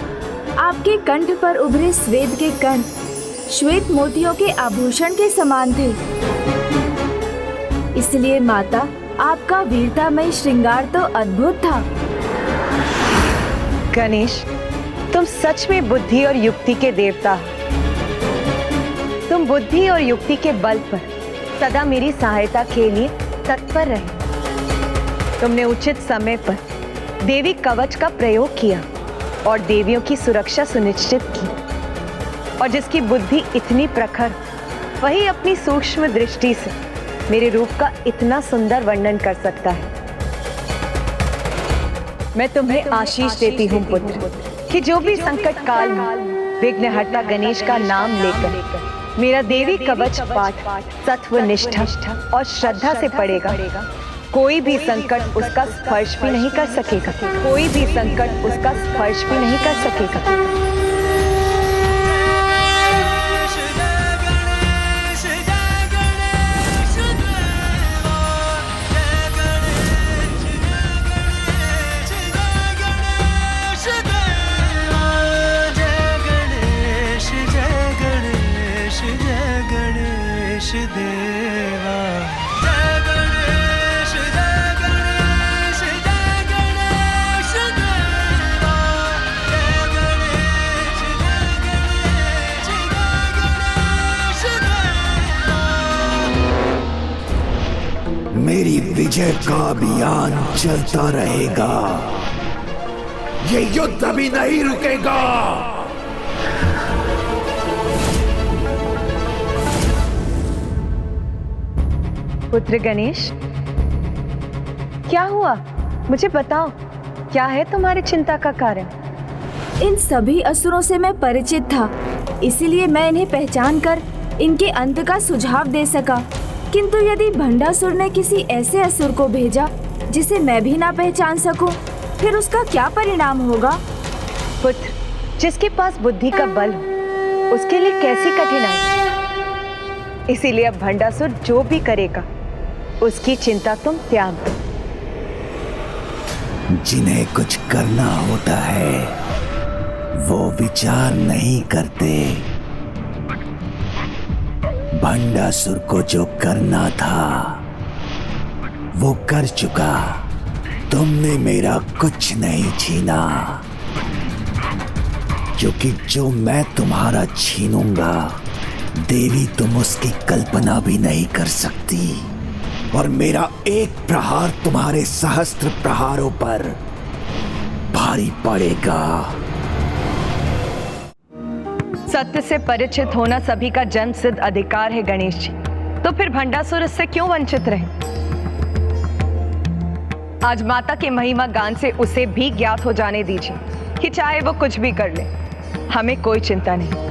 आपके कंठ पर उभरे श्वेत के कण श्वेत मोतियों के आभूषण के समान थे। इसलिए माता, आपका वीरतामयी श्रृंगार तो अद्भुत था। गणेश, तुम सच में बुद्धि और युक्ति के देवता हो। तुम बुद्धि और युक्ति के बल पर सदा मेरी सहायता के लिए तत्पर रहे। तुमने उचित समय पर देवी कवच का प्रयोग किया और देवियों की सुरक्षा सुनिश्चित की, और जिसकी बुद्धि इतनी प्रखर, वही अपनी सूक्ष्म दृष्टि से मेरे रूप का इतना सुंदर वर्णन कर सकता है। मैं तुम्हें आशीष देती हूँ पुत्र कि जो भी संकट काल में विघ्नहर्ता गणेश का नाम लेकर मेरा देवी कवच पाठ सत्व निष्ठा और श्रद्धा से पढ़ेगा, कोई भी संकट उसका स्पर्श भी नहीं कर सकेगा, कोई भी संकट उसका स्पर्श भी नहीं कर सकेगा। मेरी विजय का अभियान चलता रहेगा, ये युद्ध अभी नहीं रुकेगा। पुत्र गणेश, क्या हुआ? मुझे बताओ, क्या है तुम्हारी चिंता का कारण? इन सभी असुरों से मैं परिचित था, इसीलिए मैं इन्हें पहचान कर इनके अंत का सुझाव दे सका। किंतु यदि भंडासुर ने किसी ऐसे असुर को भेजा जिसे मैं भी ना पहचान सकूं, फिर उसका क्या परिणाम होगा? पुत्र, जिसके पास बुद्धि का बल हो उसके लिए कैसी कठिनाई। इसीलिए अब भंडासुर जो भी करेगा उसकी चिंता तुम त्याग दो। जिन्हें कुछ करना होता है वो विचार नहीं करते। भंडासुर को जो करना था वो कर चुका, तुमने मेरा कुछ नहीं छीना, क्योंकि जो मैं तुम्हारा छीनूंगा देवी तुम उसकी कल्पना भी नहीं कर सकती, और मेरा एक प्रहार तुम्हारे सहस्त्र प्रहारों पर भारी पड़ेगा। सत्य से परिचित होना सभी का जन्म सिद्ध अधिकार है गणेश जी, तो फिर भंडासुर इससे क्यों वंचित रहे? आज माता के महिमा गान से उसे भी ज्ञात हो जाने दीजिए कि चाहे वो कुछ भी कर ले, हमें कोई चिंता नहीं।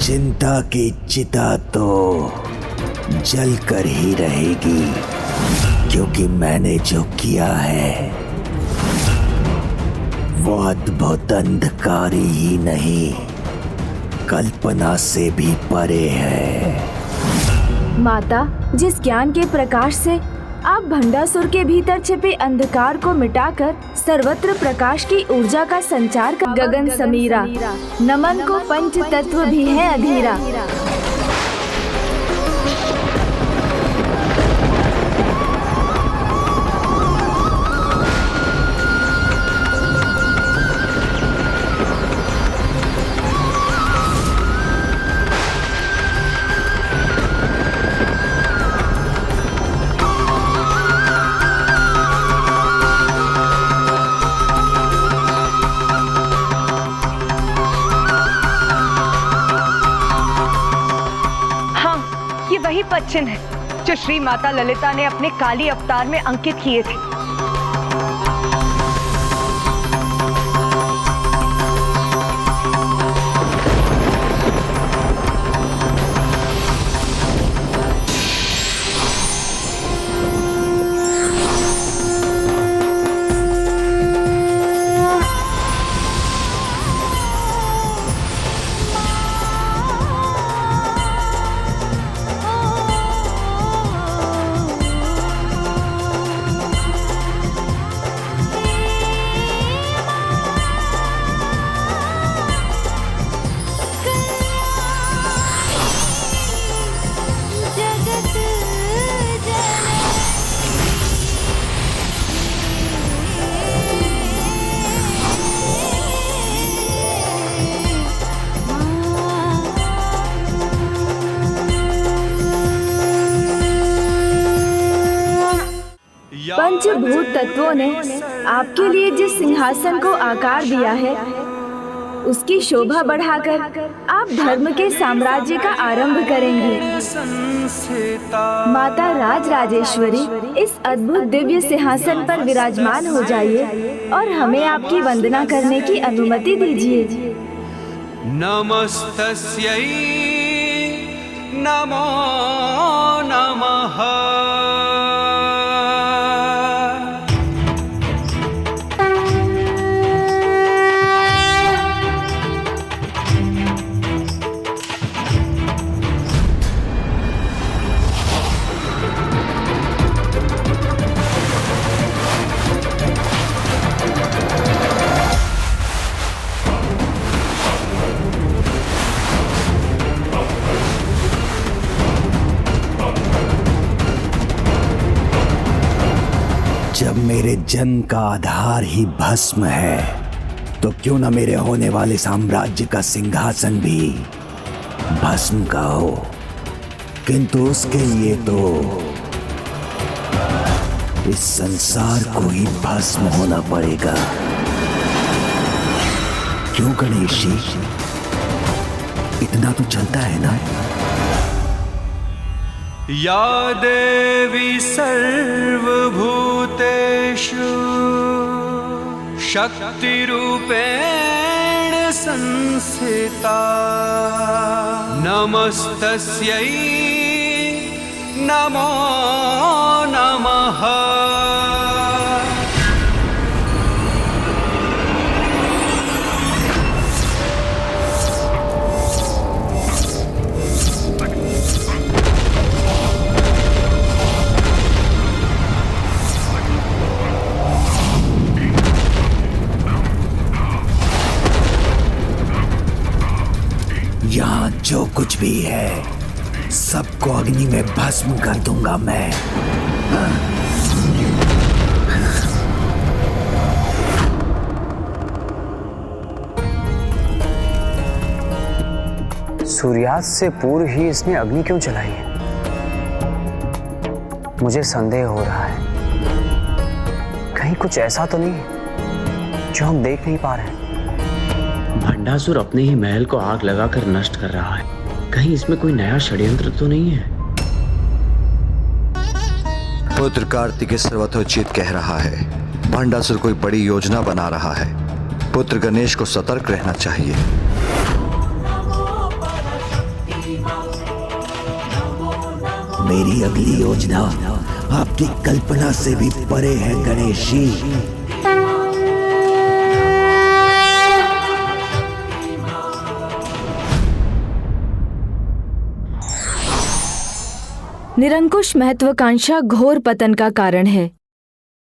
चिंता की चिता तो जल कर ही रहेगी, क्योंकि मैंने जो किया है वो अद्भुत अंधकारी ही नहीं, कल्पना से भी परे है। माता, जिस ज्ञान के प्रकाश से आप भंडासुर के भीतर छिपे अंधकार को मिटाकर सर्वत्र प्रकाश की ऊर्जा का संचार कर गगन समीरा, नमन को पंच तत्व भी है अधीरा। पद चिन्ह है जो श्री माता ललिता ने अपने काली अवतार में अंकित किए थे। पंचभूत तत्वों ने आपके लिए जिस सिंहासन को आकार दिया है उसकी शोभा बढ़ाकर आप आप धर्म के साम्राज्य का आरंभ करेंगी। माता राज राजेश्वरी इस अद्भुत दिव्य सिंहासन पर विराजमान हो जाइए और हमें आपकी वंदना करने की अनुमति दीजिए। नमस्तस्यै नमो नमः। जब मेरे जन्म का आधार ही भस्म है तो क्यों न मेरे होने वाले साम्राज्य का सिंहासन भी भस्म का हो, किंतु उसके लिए तो इस संसार को ही भस्म होना पड़ेगा। क्यों गणेश जी, इतना तो चलता है ना? या देवी सर्वभूतेषु शक्तिरूपेण संस्थिता नमस्तस्यै नमो नमः। यहाँ जो कुछ भी है सबको अग्नि में भस्म कर दूंगा मैं। सूर्यास्त से पूर्व ही इसने अग्नि क्यों जलाई है? मुझे संदेह हो रहा है, कहीं कुछ ऐसा तो नहीं जो हम देख नहीं पा रहे हैं। भंडासुर अपने ही महल को आग लगाकर नष्ट कर रहा है, कहीं इसमें कोई नया षड्यंत्र तो नहीं है? पुत्र कार्तिकेय सर्वथोचित कह रहा है, भंडासुर कोई बड़ी योजना बना रहा है। पुत्र गणेश को सतर्क रहना चाहिए। मेरी अगली योजना आपकी कल्पना से भी परे है गणेश जी। निरंकुश महत्वाकांक्षा घोर पतन का कारण है।